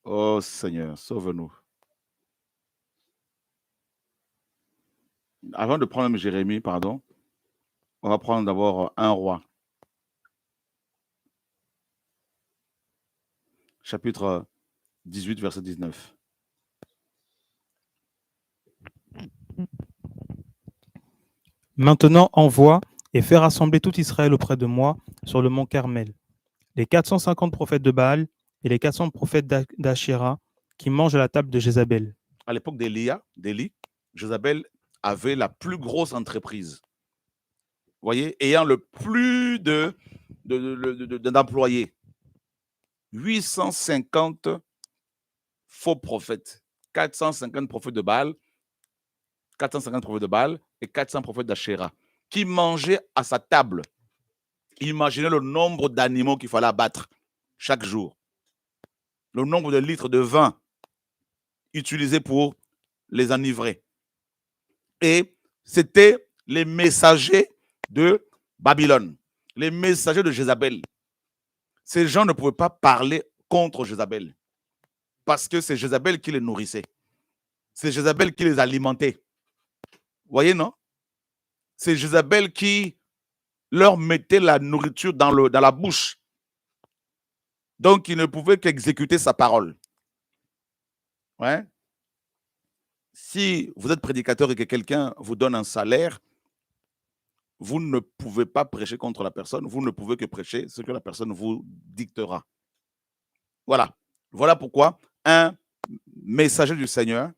Speaker 1: Oh Seigneur, sauve-nous. Avant de prendre Jérémie, pardon, on va prendre d'abord un roi. Chapitre 18, verset 19.
Speaker 2: Maintenant envoie et fais rassembler tout Israël auprès de moi sur le mont Carmel, les 450 prophètes de Baal et les 400 prophètes d'Ashéra qui mangent à la table de Jézabel.
Speaker 1: À l'époque d'Élie, Jézabel avait la plus grosse entreprise. Vous voyez, ayant le plus d'employés. 850 faux prophètes, 450 prophètes de Baal, 450 prophètes de Baal et 400 prophètes d'Ashéra qui mangeaient à sa table. Imaginez le nombre d'animaux qu'il fallait abattre chaque jour. Le nombre de litres de vin utilisés pour les enivrer. Et c'était les messagers de Babylone, les messagers de Jézabel. Ces gens ne pouvaient pas parler contre Jézabel parce que c'est Jézabel qui les nourrissait. C'est Jézabel qui les alimentait. Vous voyez, non? C'est Jézabel qui leur mettait la nourriture dans la bouche. Donc, ils ne pouvaient qu'exécuter sa parole. Ouais. Si vous êtes prédicateur et que quelqu'un vous donne un salaire, vous ne pouvez pas prêcher contre la personne, vous ne pouvez que prêcher ce que la personne vous dictera. Voilà. Voilà pourquoi un messager du Seigneur,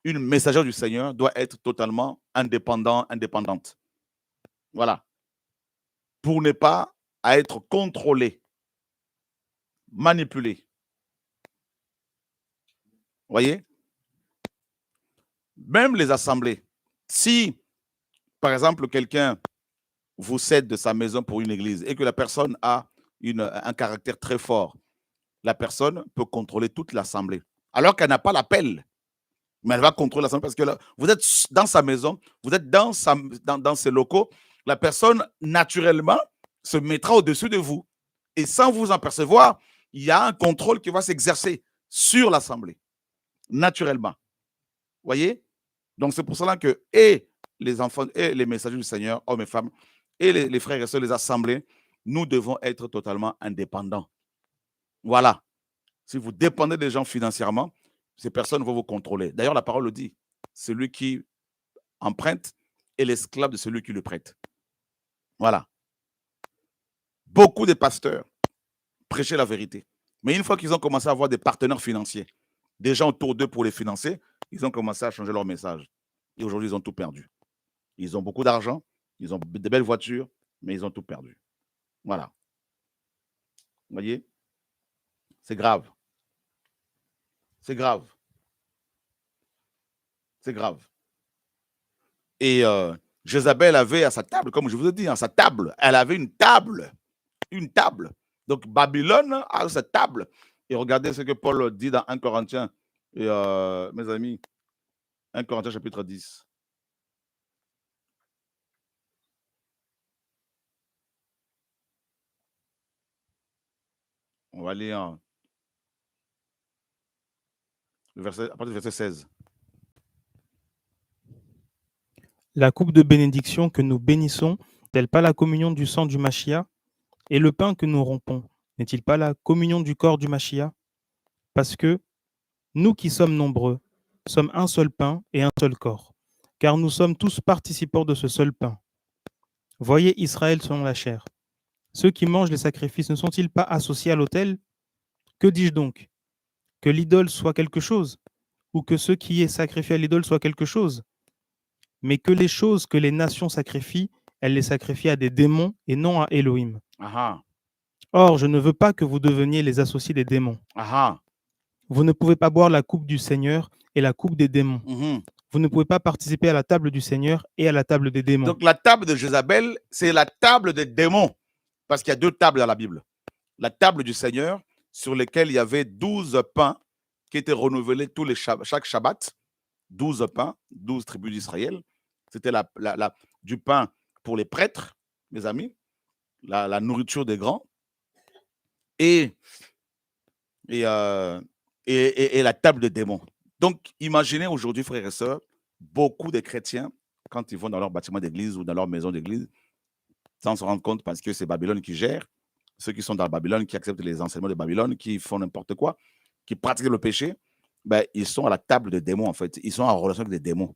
Speaker 1: une messagère du Seigneur doit être totalement indépendante. Voilà. Pour ne pas être contrôlé, manipulé. Vous voyez? Même les assemblées. Si, par exemple, quelqu'un vous cède de sa maison pour une église et que la personne a un caractère très fort, la personne peut contrôler toute l'assemblée. Alors qu'elle n'a pas l'appel, mais elle va contrôler l'assemblée parce que là, vous êtes dans sa maison, vous êtes dans ses locaux, la personne, naturellement, se mettra au-dessus de vous. Et sans vous en percevoir, il y a un contrôle qui va s'exercer sur l'assemblée, naturellement. Vous voyez? Donc, c'est pour cela que, et les enfants, et les messagers du Seigneur, hommes et femmes, et les frères et sœurs, les assemblées, nous devons être totalement indépendants. Voilà. Si vous dépendez des gens financièrement, ces personnes vont vous contrôler. D'ailleurs, la parole le dit. Celui qui emprunte est l'esclave de celui qui le prête. Voilà. Beaucoup de pasteurs prêchaient la vérité. Mais une fois qu'ils ont commencé à avoir des partenaires financiers, des gens autour d'eux pour les financer, ils ont commencé à changer leur message. Et aujourd'hui, ils ont tout perdu. Ils ont beaucoup d'argent, ils ont de belles voitures, mais ils ont tout perdu. Voilà. Vous voyez? C'est grave. C'est grave. C'est grave. Et Jézabel avait à sa table, comme je vous ai dit, à sa table, elle avait une table. Une table. Donc Babylone a sa table. Et regardez ce que Paul dit dans 1 Corinthiens, et, mes amis, 1 Corinthiens chapitre 10. On va lire à partir du verset 16.
Speaker 2: La coupe de bénédiction que nous bénissons, n'est-elle pas la communion du sang du Machia? Et le pain que nous rompons, n'est-il pas la communion du corps du Machia? Parce que nous qui sommes nombreux, sommes un seul pain et un seul corps, car nous sommes tous participants de ce seul pain. Voyez Israël selon la chair. Ceux qui mangent les sacrifices ne sont-ils pas associés à l'autel? Que dis-je donc? Que l'idole soit quelque chose, ou que ce qui est sacrifié à l'idole soit quelque chose? Mais que les choses que les nations sacrifient, elles les sacrifient à des démons et non à Elohim.
Speaker 1: Ah
Speaker 2: Or, je ne veux pas que vous deveniez les associés des démons.
Speaker 1: ah.
Speaker 2: Vous ne pouvez pas boire la coupe du Seigneur et la coupe des démons.
Speaker 1: Mhm.
Speaker 2: Vous ne pouvez pas participer à la table du Seigneur et à la table des démons.
Speaker 1: Donc la table de Jézabel, c'est la table des démons. Parce qu'il y a deux tables dans la Bible. La table du Seigneur, sur laquelle il y avait 12 pains qui étaient renouvelés chaque Shabbat. 12 pains, 12 tribus d'Israël. C'était du pain pour les prêtres, mes amis, la nourriture des grands. Et la table des démons. Donc, imaginez aujourd'hui, frères et sœurs, beaucoup de chrétiens, quand ils vont dans leur bâtiment d'église ou dans leur maison d'église, sans se rendre compte parce que c'est Babylone qui gère, ceux qui sont dans Babylone, qui acceptent les enseignements de Babylone, qui font n'importe quoi, qui pratiquent le péché, ben, ils sont à la table des démons, en fait. Ils sont en relation avec des démons.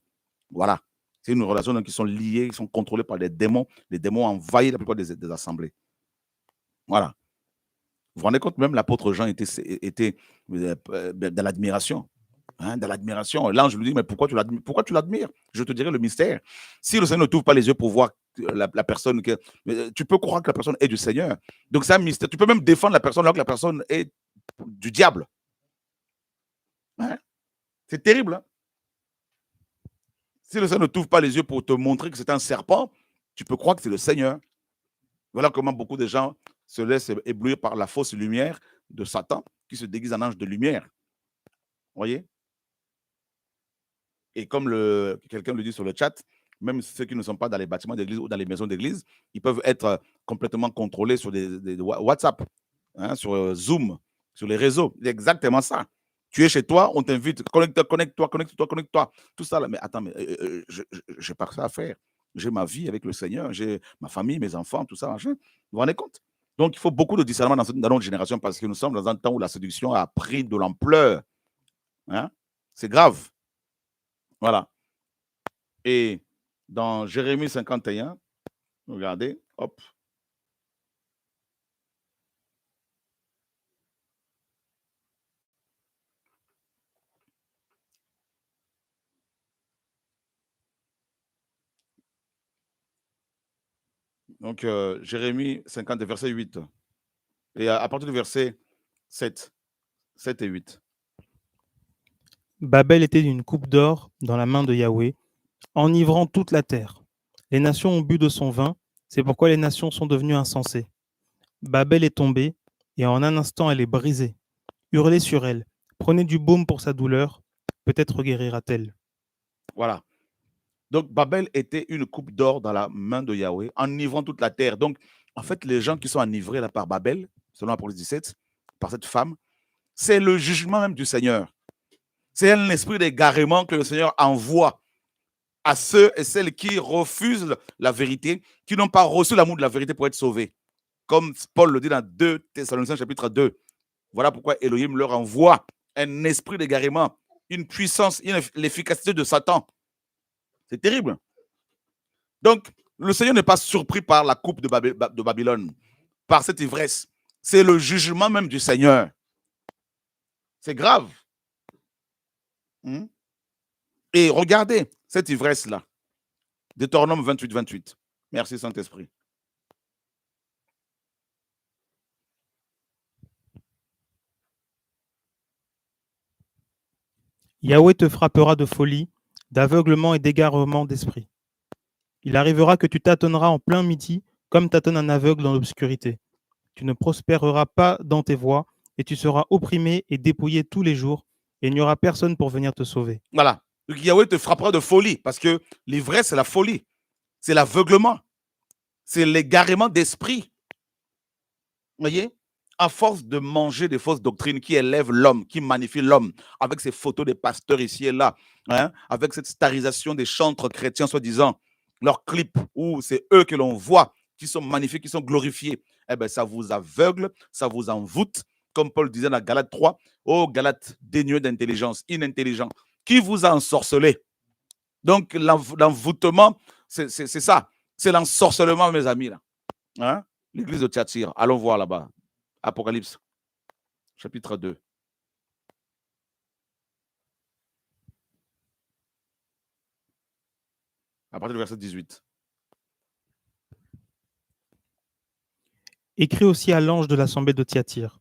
Speaker 1: Voilà. C'est une relation donc, qui sont liées, qui sont contrôlées par des démons. Les démons envahissent la plupart des assemblées. Voilà. Vous vous rendez compte, même l'apôtre Jean était dans l'admiration. Hein, dans l'admiration. L'ange lui dit, mais pourquoi tu l'admires? Je te dirai le mystère. Si le Seigneur ne t'ouvre pas les yeux pour voir la personne, tu peux croire que la personne est du Seigneur. Donc c'est un mystère. Tu peux même défendre la personne alors que la personne est du diable. Hein? C'est terrible. Hein? Si le Seigneur ne t'ouvre pas les yeux pour te montrer que c'est un serpent, tu peux croire que c'est le Seigneur. Voilà comment beaucoup de gens se laissent éblouir par la fausse lumière de Satan qui se déguise en ange de lumière. Vous voyez? Et comme quelqu'un le dit sur le chat, même ceux qui ne sont pas dans les bâtiments d'église ou dans les maisons d'église, ils peuvent être complètement contrôlés sur des WhatsApp, hein, sur Zoom, sur les réseaux. C'est exactement ça. Tu es chez toi, on t'invite, connecte-toi. Tout ça, là. Mais attends, mais je n'ai pas ça à faire. J'ai ma vie avec le Seigneur, j'ai ma famille, mes enfants, tout ça, machin. Vous vous rendez compte? Donc, il faut beaucoup de discernement dans notre génération parce que nous sommes dans un temps où la séduction a pris de l'ampleur. Hein? C'est grave. Voilà. Et dans Jérémie 51, regardez, hop. Donc, Jérémie 50, verset 8. Et à partir du verset 7 et 8.
Speaker 2: Babel était une coupe d'or dans la main de Yahweh, enivrant toute la terre. Les nations ont bu de son vin, c'est pourquoi les nations sont devenues insensées. Babel est tombée, et en un instant elle est brisée. Hurlez sur elle, prenez du baume pour sa douleur, peut-être guérira-t-elle.
Speaker 1: Voilà. Donc, Babel était une coupe d'or dans la main de Yahweh, enivrant toute la terre. Donc, en fait, les gens qui sont enivrés là par Babel, selon Apocalypse 17, par cette femme, c'est le jugement même du Seigneur. C'est un esprit d'égarement que le Seigneur envoie à ceux et celles qui refusent la vérité, qui n'ont pas reçu l'amour de la vérité pour être sauvés. Comme Paul le dit dans 2 Thessaloniciens chapitre 2. Voilà pourquoi Elohim leur envoie un esprit d'égarement, une puissance, l'efficacité de Satan. C'est terrible. Donc, le Seigneur n'est pas surpris par la coupe de Babylone, par cette ivresse. C'est le jugement même du Seigneur. C'est grave. Et regardez cette ivresse-là. Deutéronome 28, 28. Merci Saint-Esprit.
Speaker 2: Yahweh te frappera de folie, d'aveuglement et d'égarement d'esprit. Il arrivera que tu tâtonneras en plein midi, comme tâtonne un aveugle dans l'obscurité. Tu ne prospéreras pas dans tes voies, et tu seras opprimé et dépouillé tous les jours, et il n'y aura personne pour venir te sauver.
Speaker 1: Voilà. Donc Yahweh te frappera de folie, parce que l'ivresse, c'est la folie. C'est l'aveuglement. C'est l'égarement d'esprit. Vous voyez? À force de manger des fausses doctrines qui élèvent l'homme, qui magnifient l'homme, avec ces photos des pasteurs ici et là, hein, avec cette starisation des chantres chrétiens, soi-disant, leurs clips où c'est eux que l'on voit, qui sont magnifiques, qui sont glorifiés. eh bien, ça vous aveugle, ça vous envoûte, comme Paul disait dans Galates 3, ô Galates dénués d'intelligence, inintelligents, qui vous a ensorcelé. Donc, l'envoûtement, c'est ça. C'est l'ensorcellement, mes amis. Là. Hein? L'église de Thyatire. Allons voir là-bas. Apocalypse, chapitre 2. À partir du verset 18.
Speaker 2: Écrit aussi à l'ange de l'assemblée de Thyatire.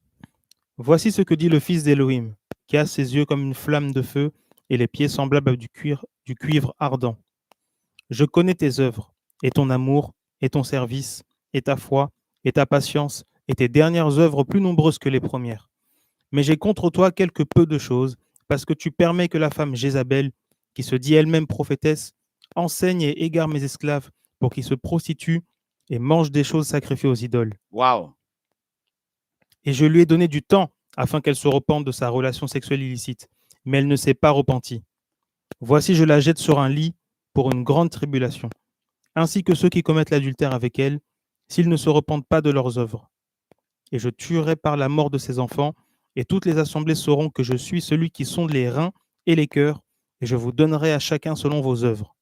Speaker 2: Voici ce que dit le fils d'Élohim, qui a ses yeux comme une flamme de feu et les pieds semblables à du cuivre ardent. Je connais tes œuvres, et ton amour, et ton service, et ta foi, et ta patience, et tes dernières œuvres plus nombreuses que les premières. Mais j'ai contre toi quelque peu de choses, parce que tu permets que la femme Jézabel, qui se dit elle-même prophétesse, enseigne et égare mes esclaves pour qu'ils se prostituent et mangent des choses sacrifiées aux idoles.
Speaker 1: Waouh!
Speaker 2: Et je lui ai donné du temps afin qu'elle se repente de sa relation sexuelle illicite, mais elle ne s'est pas repentie. Voici, je la jette sur un lit pour une grande tribulation, ainsi que ceux qui commettent l'adultère avec elle, s'ils ne se repentent pas de leurs œuvres. Et je tuerai par la mort de ses enfants, et toutes les assemblées sauront que je suis celui qui sonde les reins et les cœurs, et je vous donnerai à chacun selon vos œuvres.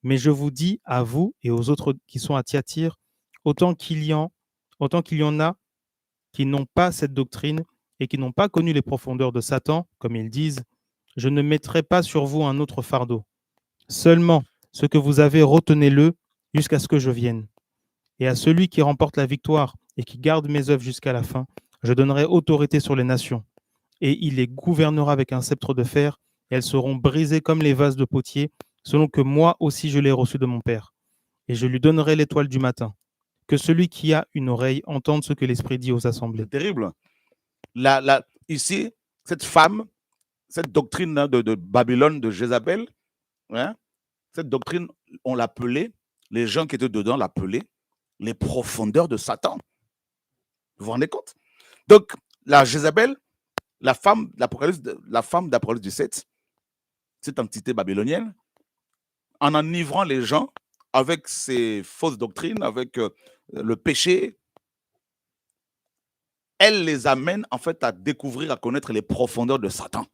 Speaker 2: Mais je vous dis à vous et aux autres qui sont à Thyatire, autant qu'il y en a qui n'ont pas cette doctrine et qui n'ont pas connu les profondeurs de Satan, comme ils disent, je ne mettrai pas sur vous un autre fardeau. Seulement, ce que vous avez, retenez-le jusqu'à ce que je vienne. Et à celui qui remporte la victoire et qui garde mes œuvres jusqu'à la fin, je donnerai autorité sur les nations. Et il les gouvernera avec un sceptre de fer, et elles seront brisées comme les vases de potier, selon que moi aussi je l'ai reçu de mon Père. Et je lui donnerai l'étoile du matin. Que celui qui a une oreille entende ce que l'Esprit dit aux assemblées.
Speaker 1: C'est terrible. Ici, cette femme, cette doctrine de Babylone, de Jézabel, hein, cette doctrine, on l'appelait, les gens qui étaient dedans l'appelaient les profondeurs de Satan. Vous vous rendez compte? Donc, la Jézabel, la femme d'Apocalypse 17, cette entité babylonienne, en enivrant les gens avec ses fausses doctrines, avec le péché, elle les amène en fait à découvrir, à connaître les profondeurs de Satan.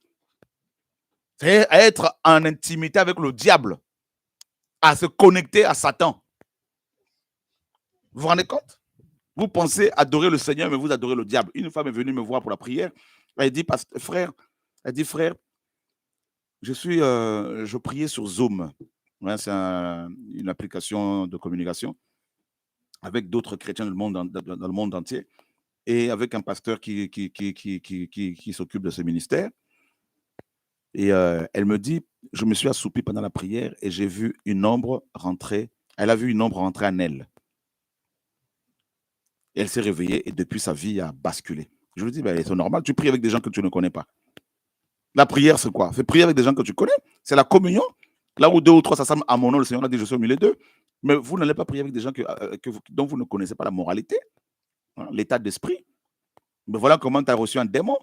Speaker 1: C'est à être en intimité avec le diable, à se connecter à Satan. Vous vous rendez compte? Vous pensez adorer le Seigneur, mais vous adorez le diable. Une femme est venue me voir pour la prière. Elle dit, frère, je priais sur Zoom. Ouais, c'est une application de communication avec d'autres chrétiens dans le monde entier et avec un pasteur qui s'occupe de ce ministère. Et elle me dit, je me suis assoupi pendant la prière et j'ai vu une ombre rentrer. Elle a vu une ombre rentrer en elle. Et elle s'est réveillée et depuis, sa vie a basculé. Je lui dis, ben, c'est normal, tu pries avec des gens que tu ne connais pas. La prière, c'est quoi? C'est prier avec des gens que tu connais. C'est la communion. Là où deux ou trois s'assemblent à mon nom, le Seigneur a dit, je suis au milieu d'eux. Mais vous n'allez pas prier avec des gens dont vous ne connaissez pas la moralité, hein, l'état d'esprit. Mais voilà comment tu as reçu un démon.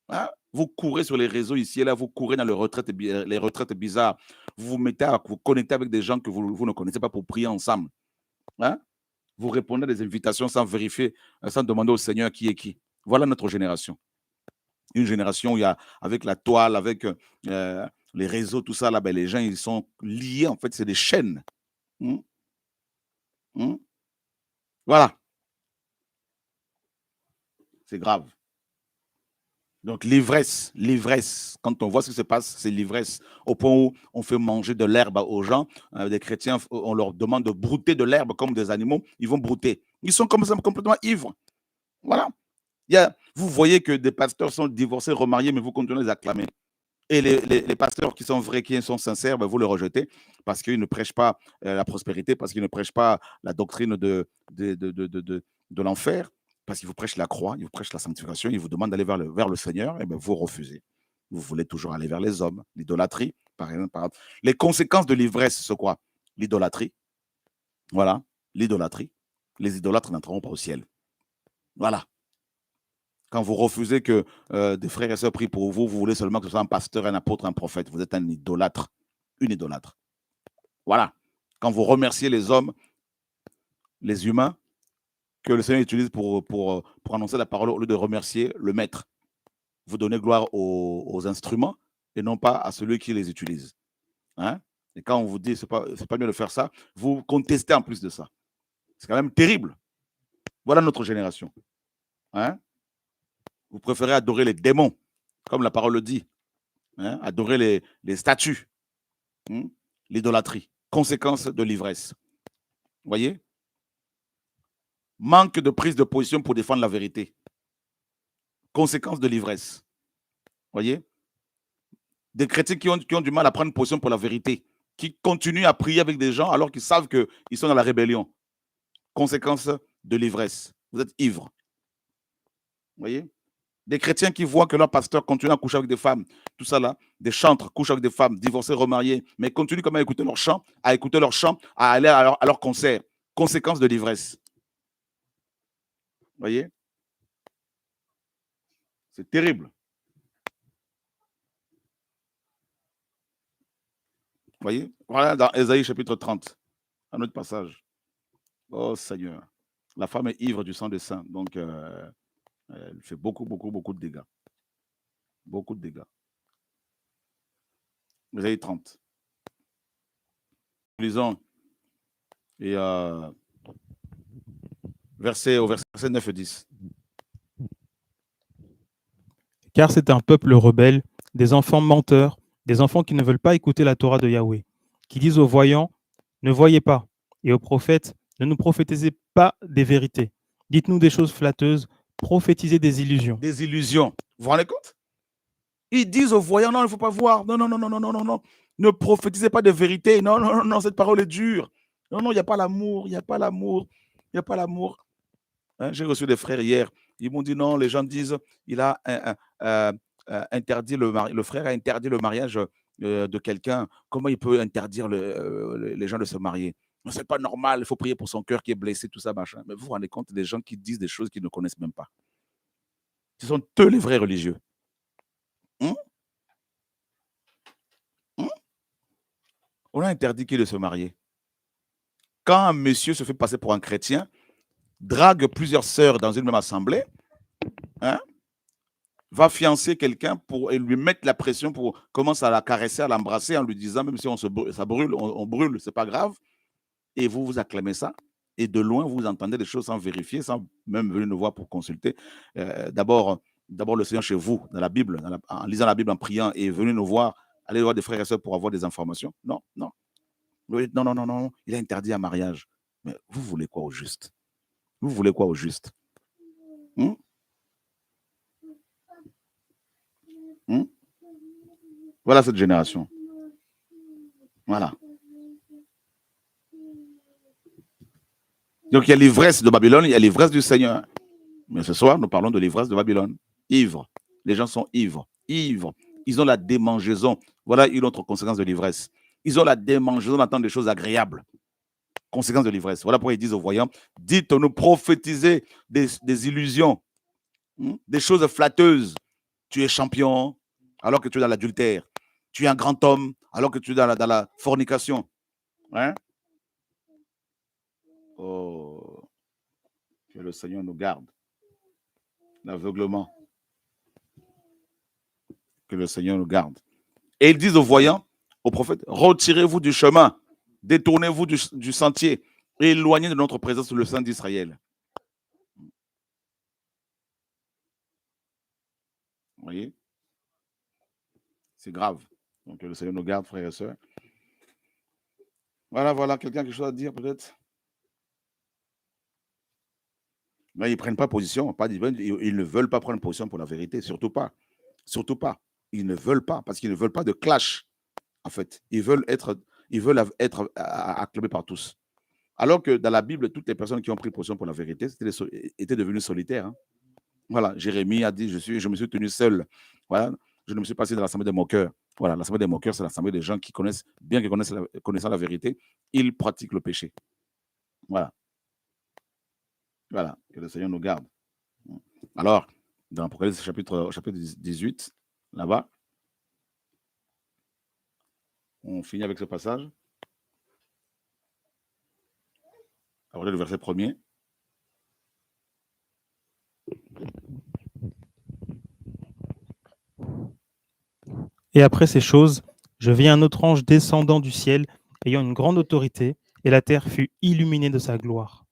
Speaker 1: Hein? Vous courez sur les réseaux ici et là, vous courez dans les retraites bizarres. Vous vous mettez à vous connecter avec des gens que vous ne connaissez pas pour prier ensemble. Hein? Vous répondez à des invitations sans vérifier, sans demander au Seigneur qui est qui. Voilà notre génération. Une génération où il y a, avec la toile, avec les réseaux, tout ça, là, ben, les gens, ils sont liés, en fait, c'est des chaînes. Voilà. C'est grave. Donc, l'ivresse, quand on voit ce qui se passe, c'est l'ivresse. Au point où on fait manger de l'herbe aux gens, des chrétiens, on leur demande de brouter de l'herbe comme des animaux, ils vont brouter. Ils sont comme ça, complètement ivres. Voilà. Vous voyez que des pasteurs sont divorcés, remariés, mais vous continuez à les acclamer. Et les pasteurs qui sont vrais, qui sont sincères, ben vous les rejetez parce qu'ils ne prêchent pas la prospérité, parce qu'ils ne prêchent pas la doctrine de l'enfer, parce qu'ils vous prêchent la croix, ils vous prêchent la sanctification, ils vous demandent d'aller vers le Seigneur, et bien vous refusez. Vous voulez toujours aller vers les hommes, l'idolâtrie, par exemple. Les conséquences de l'ivresse, c'est quoi? L'idolâtrie. Voilà, l'idolâtrie. Les idolâtres n'entreront pas au ciel. Voilà. Quand vous refusez que des frères et sœurs prient pour vous, vous voulez seulement que ce soit un pasteur, un apôtre, un prophète. Vous êtes un idolâtre, une idolâtre. Voilà. Quand vous remerciez les hommes, les humains, que le Seigneur utilise pour annoncer la parole au lieu de remercier le maître. Vous donnez gloire aux instruments et non pas à celui qui les utilise. Hein? Et quand on vous dit c'est pas mieux de faire ça, vous contestez en plus de ça. C'est quand même terrible. Voilà notre génération. Hein? Vous préférez adorer les démons, comme la parole le dit. Hein? Adorer les statues. L'idolâtrie. Conséquence de l'ivresse. Vous voyez? Manque de prise de position pour défendre la vérité. Conséquence de l'ivresse. Vous voyez? Des chrétiens qui ont du mal à prendre position pour la vérité, qui continuent à prier avec des gens alors qu'ils savent qu'ils sont dans la rébellion. Conséquence de l'ivresse. Vous êtes ivre. Vous voyez? Des chrétiens qui voient que leur pasteur continue à coucher avec des femmes, tout ça là, des chantres couchent avec des femmes, divorcés, remariés, mais continuent quand même à écouter leur chant, à aller à leur concert. Conséquence de l'ivresse. Vous voyez? C'est terrible. Vous voyez? Voilà dans Ésaïe chapitre 30, un autre passage. Oh Seigneur. La femme est ivre du sang des saints, donc elle fait beaucoup de dégâts. Beaucoup de dégâts. Ésaïe 30. Lisons. Et verset 9 et 10.
Speaker 2: Car c'est un peuple rebelle, des enfants menteurs, des enfants qui ne veulent pas écouter la Torah de Yahweh, qui disent aux voyants, ne voyez pas, et aux prophètes, ne nous prophétisez pas des vérités. Dites-nous des choses flatteuses, prophétisez des illusions.
Speaker 1: Des illusions. Vous vous rendez compte? Ils disent aux voyants, non, il ne faut pas voir. Non, non, non, non, non, non, non, non. Ne prophétisez pas de vérité. Non, non, non, non, cette parole est dure. Non, non, il n'y a pas l'amour, il n'y a pas l'amour, il n'y a pas l'amour. Hein, j'ai reçu des frères hier. Ils m'ont dit non, les gens disent, il a interdit le frère a interdit le mariage de quelqu'un. Comment il peut interdire les gens de se marier? C'est pas normal, il faut prier pour son cœur qui est blessé, tout ça, machin. Mais vous vous rendez compte des gens qui disent des choses qu'ils ne connaissent même pas. Ce sont eux les vrais religieux. On a interdit qui de se marier. Quand un monsieur se fait passer pour un chrétien, drague plusieurs sœurs dans une même assemblée, hein, va fiancer quelqu'un et lui mettre la pression pour commencer à la caresser, à l'embrasser en lui disant, même si ça brûle, on brûle, c'est pas grave. Et vous acclamez ça. Et de loin, vous entendez des choses sans vérifier, sans même venir nous voir pour consulter. D'abord le Seigneur chez vous, dans la Bible, en lisant la Bible, en priant, et venir nous voir, aller voir des frères et sœurs pour avoir des informations. Non, non. Non, non, non, non. Il a interdit un mariage. Mais vous voulez quoi au juste? Vous voulez quoi au juste? Voilà cette génération. Voilà. Donc il y a l'ivresse de Babylone, il y a l'ivresse du Seigneur. Mais ce soir, nous parlons de l'ivresse de Babylone. Ivre. Les gens sont ivres. Ivres. Ils ont la démangeaison. Voilà une autre conséquence de l'ivresse. Ils ont la démangeaison d'entendre des choses agréables. Conséquence de l'ivresse. Voilà pourquoi ils disent aux voyants, dites-nous, prophétisez des illusions, des choses flatteuses. Tu es champion alors que tu es dans l'adultère. Tu es un grand homme alors que tu es dans la fornication. Hein? Oh, que le Seigneur nous garde. L'aveuglement. Que le Seigneur nous garde. Et ils disent aux voyants, aux prophètes, retirez-vous du chemin, détournez-vous du sentier, et éloignez de notre présence le Saint d'Israël. Vous voyez? C'est grave. Donc que le Seigneur nous garde, frères et sœurs. Voilà, quelqu'un a quelque chose à dire peut-être? Mais ils ne prennent pas position, ils ne veulent pas prendre position pour la vérité, surtout pas. Surtout pas. Ils ne veulent pas, parce qu'ils ne veulent pas de clash, en fait. Ils veulent être acclamés par tous. Alors que dans la Bible, toutes les personnes qui ont pris position pour la vérité étaient devenues solitaires. Hein. Voilà, Jérémie a dit, je me suis tenu seul. Voilà, je ne me suis pas assis dans l'assemblée des moqueurs. Voilà, l'assemblée des moqueurs, c'est l'assemblée des gens qui connaissent, bien qu'ils connaissant la vérité, ils pratiquent le péché. Voilà. Voilà, que le Seigneur nous garde. Alors, dans l'Apocalypse chapitre 18, là-bas, on finit avec ce passage. Alors, le verset 1er.
Speaker 2: Et après ces choses, je vis un autre ange descendant du ciel, ayant une grande autorité, et la terre fut illuminée de sa gloire.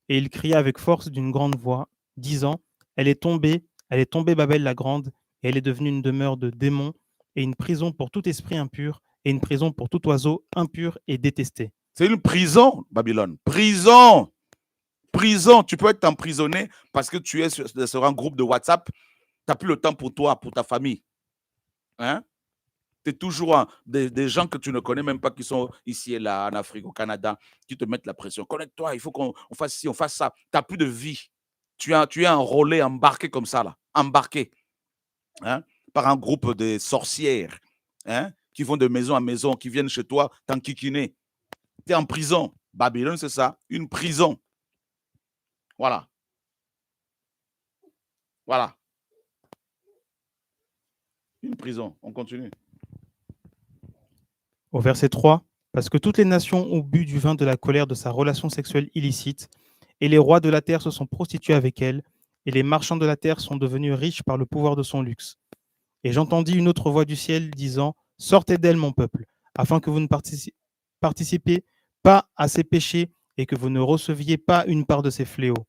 Speaker 2: Et il cria avec force d'une grande voix, disant, elle est tombée Babel la grande, et elle est devenue une demeure de démons, et une prison pour tout esprit impur, et une prison pour tout oiseau impur et détesté.
Speaker 1: C'est une prison, Babylone. Prison. Prison. Tu peux être emprisonné parce que tu es sur un groupe de WhatsApp. Tu n'as plus le temps pour toi, pour ta famille. Hein? Tu es toujours des gens que tu ne connais même pas qui sont ici et là, en Afrique, au Canada, qui te mettent la pression. Connecte-toi, il faut qu'on fasse ci, on fasse ça. Tu n'as plus de vie. Tu es enrôlé, embarqué comme ça, là. Embarqué. Hein? Par un groupe de sorcières, hein? Qui vont de maison à maison, qui viennent chez toi t'enquiquiner. Tu es en prison. Babylone, c'est ça, une prison. Voilà. Voilà. Une prison. On continue.
Speaker 2: Au verset 3, parce que toutes les nations ont bu du vin de la colère de sa relation sexuelle illicite, et les rois de la terre se sont prostitués avec elle, et les marchands de la terre sont devenus riches par le pouvoir de son luxe. Et j'entendis une autre voix du ciel disant, sortez d'elle, mon peuple, afin que vous ne participiez pas à ses péchés et que vous ne receviez pas une part de ses fléaux.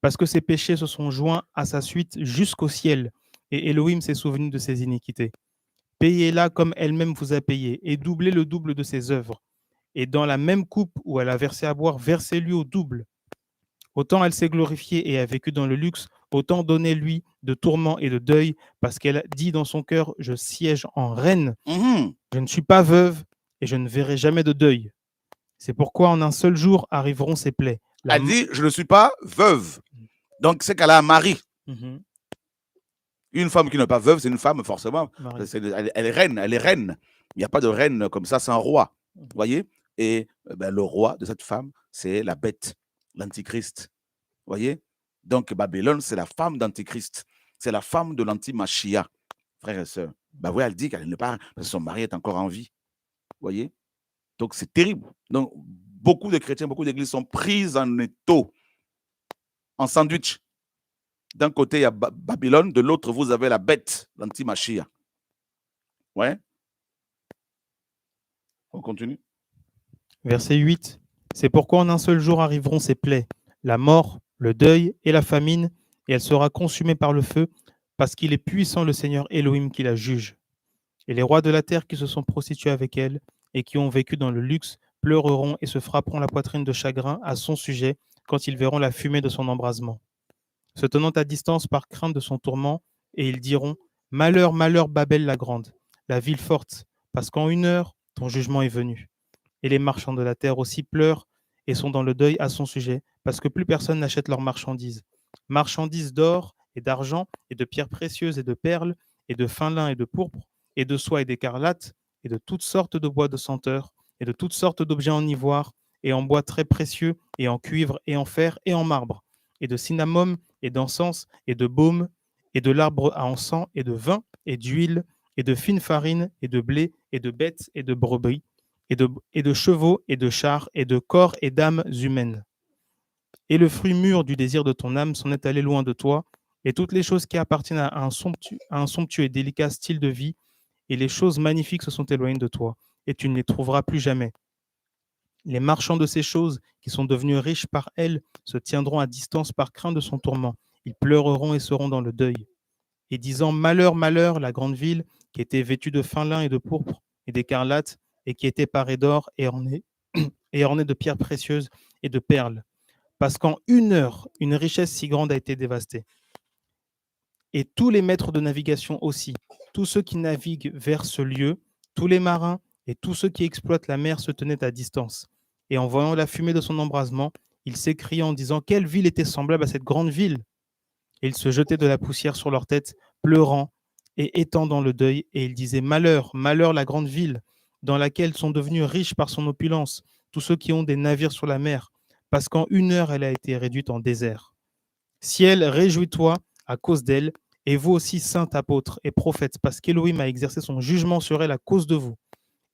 Speaker 2: Parce que ses péchés se sont joints à sa suite jusqu'au ciel, et Elohim s'est souvenu de ses iniquités. Payez-la comme elle-même vous a payé, et doublez le double de ses œuvres. Et dans la même coupe où elle a versé à boire, versez-lui au double. Autant elle s'est glorifiée et a vécu dans le luxe, autant donnez-lui de tourments et de deuil, parce qu'elle dit dans son cœur, je siège en reine, je ne suis pas veuve, et je ne verrai jamais de deuil. C'est pourquoi en un seul jour arriveront ses plaies.
Speaker 1: Elle dit, je ne suis pas veuve. Donc, c'est qu'elle a un mari. Une femme qui n'est pas veuve, c'est une femme, forcément. Elle est reine, elle est reine. Il n'y a pas de reine comme ça sans roi. Vous voyez? Et le roi de cette femme, c'est la bête, l'antichrist. Vous voyez? Donc, Babylone, c'est la femme d'antichrist. C'est la femme de l'anti-Machia, frères et sœurs. Oui, elle dit qu'elle n'est pas, parce que son mari est encore en vie. Vous voyez? Donc, c'est terrible. Donc, beaucoup de chrétiens, beaucoup d'églises sont prises en étau, en sandwich. D'un côté, il y a Babylone, de l'autre, vous avez la bête, l'anti-Machia. Ouais. On continue.
Speaker 2: Verset 8. C'est pourquoi en un seul jour arriveront ses plaies, la mort, le deuil et la famine, et elle sera consumée par le feu, parce qu'il est puissant le Seigneur Elohim qui la juge. Et les rois de la terre qui se sont prostitués avec elle et qui ont vécu dans le luxe pleureront et se frapperont la poitrine de chagrin à son sujet quand ils verront la fumée de son embrasement. Se tenant à distance par crainte de son tourment, et ils diront, malheur, malheur, Babel la grande, la ville forte, parce qu'en une heure, ton jugement est venu. Et les marchands de la terre aussi pleurent et sont dans le deuil à son sujet, parce que plus personne n'achète leurs marchandises. Marchandises d'or et d'argent, et de pierres précieuses et de perles, et de fin lin et de pourpre, et de soie et d'écarlate, et de toutes sortes de bois de senteur, et de toutes sortes d'objets en ivoire, et en bois très précieux, et en cuivre, et en fer, et en marbre, et de cinnamome, et d'encens, et de baume, et de l'arbre à encens, et de vin, et d'huile, et de fine farine, et de blé, et de bêtes, et de brebis, et de chevaux, et de chars, et de corps et d'âmes humaines. Et le fruit mûr du désir de ton âme s'en est allé loin de toi, et toutes les choses qui appartiennent à un somptueux et délicat style de vie, et les choses magnifiques se sont éloignées de toi, et tu ne les trouveras plus jamais. Les marchands de ces choses, qui sont devenus riches par elles, se tiendront à distance par crainte de son tourment. Ils pleureront et seront dans le deuil. Et disant, malheur, malheur, la grande ville, qui était vêtue de fin lin et de pourpre et d'écarlate, et qui était parée d'or et ornée de pierres précieuses et de perles. Parce qu'en une heure, une richesse si grande a été dévastée. Et tous les maîtres de navigation aussi, tous ceux qui naviguent vers ce lieu, tous les marins et tous ceux qui exploitent la mer se tenaient à distance. Et en voyant la fumée de son embrasement, ils s'écriaient en disant, quelle ville était semblable à cette grande ville? Et ils se jetaient de la poussière sur leur tête, pleurant et étendant le deuil, et ils disaient, malheur, malheur la grande ville, dans laquelle sont devenus riches par son opulence tous ceux qui ont des navires sur la mer, parce qu'en une heure elle a été réduite en désert. Ciel, réjouis-toi à cause d'elle, et vous aussi, saints apôtres et prophètes, parce qu'Élohim a exercé son jugement sur elle à cause de vous.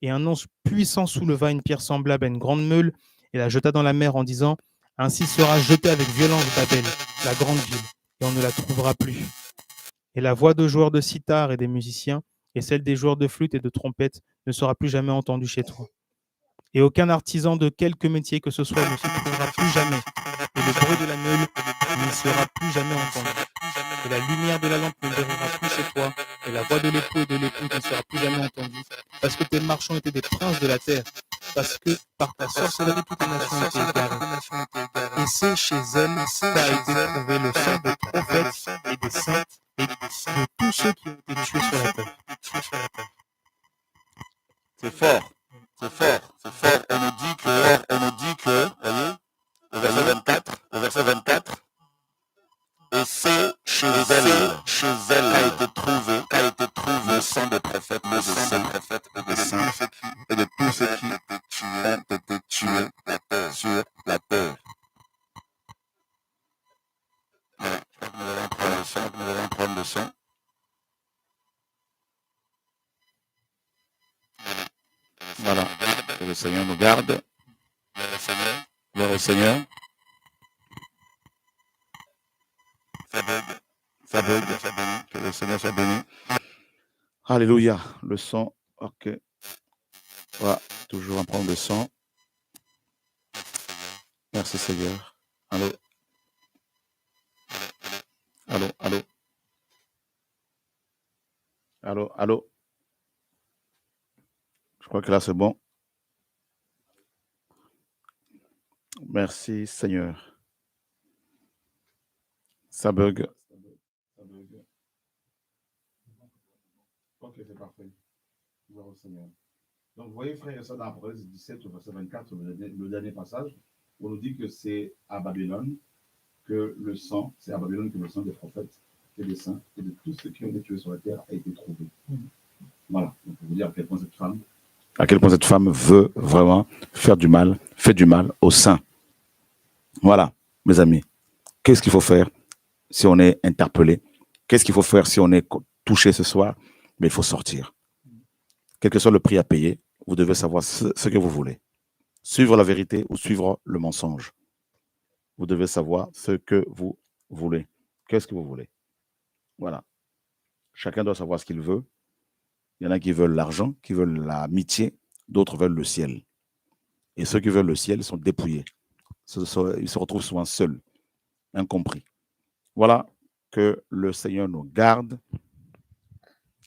Speaker 2: Et un ange puissant souleva une pierre semblable à une grande meule et la jeta dans la mer en disant, ainsi sera jetée avec violence Babel, la grande ville, et on ne la trouvera plus. Et la voix de joueurs de sitar et des musiciens, et celle des joueurs de flûte et de trompette ne sera plus jamais entendue chez toi. Et aucun artisan de quelque métier que ce soit ne s'y trouvera plus jamais, et le bruit de la meule n'y sera plus jamais entendu. Et la lumière de la lampe ne brillera plus chez toi, et la voix de l'époux et de l'épouse ne sera plus jamais entendue, parce que tes marchands étaient des princes de la terre, parce que par ta sorcellerie toutes les nations étaient égarées. Et c'est chez elles qu'a été trouvé le sang des prophètes et des saints et de tous ceux qui ont été tués sur la terre.
Speaker 3: C'est fort, c'est fort, c'est fort. On nous dit que, voyez, au verset 24, et c'est chez elle qu'a été trouvé le sang des prophètes, le sang des prophètes et des saints et de tous ceux qui ont été tués sur la terre. Voilà, je crois que nous allons prendre le son, Voilà, que le Seigneur nous garde. Gloire au Seigneur. Ça bug, que le Seigneur soit béni.
Speaker 1: Alléluia. Le son. Ok. Voilà. Toujours en prendre le son. Merci Seigneur. Allô. Allô, allô. Allô, allô. Je crois que là c'est bon. Merci Seigneur. Ça bug. Ok, c'est parfait. Gloire au Seigneur. Donc, vous voyez, frère et sœurs, dans Proverbe 17, au verset 24, le dernier passage, on nous dit que c'est à Babylone que le sang, c'est à Babylone que le sang des prophètes et des saints et de tous ceux qui ont été tués sur la terre a été trouvé. Voilà. Donc, pour vous dire à quel point cette femme veut vraiment faire du mal, fait du mal aux saints. Voilà, mes amis. Qu'est-ce qu'il faut faire si on est interpellé? Qu'est-ce qu'il faut faire si on est touché ce soir? Mais il faut sortir. Quel que soit le prix à payer, vous devez savoir ce que vous voulez. Suivre la vérité ou suivre le mensonge. Vous devez savoir ce que vous voulez. Qu'est-ce que vous voulez? Voilà. Chacun doit savoir ce qu'il veut. Il y en a qui veulent l'argent, qui veulent l'amitié, d'autres veulent le ciel. Et ceux qui veulent le ciel sont dépouillés. Ils se retrouvent souvent seuls, incompris. Voilà, que le Seigneur nous garde.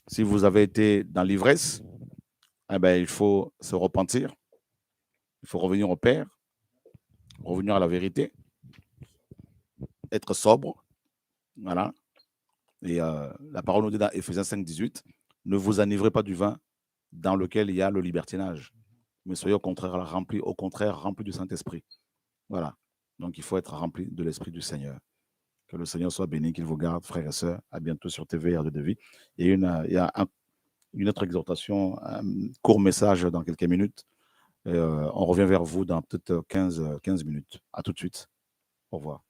Speaker 1: Si vous avez été dans l'ivresse, eh ben, il faut se repentir. Il faut revenir au Père, revenir à la vérité, être sobre. Voilà. Et la parole nous dit dans Éphésiens 5, 18, ne vous enivrez pas du vin dans lequel il y a le libertinage, mais soyez au contraire remplis du Saint-Esprit. Voilà. Donc, il faut être rempli de l'Esprit du Seigneur. Que le Seigneur soit béni, qu'il vous garde, frères et sœurs. À bientôt sur TV R2 de Vie. Et il y a une autre exhortation, un court message dans quelques minutes. On revient vers vous dans peut-être 15 minutes. À tout de suite. Au revoir.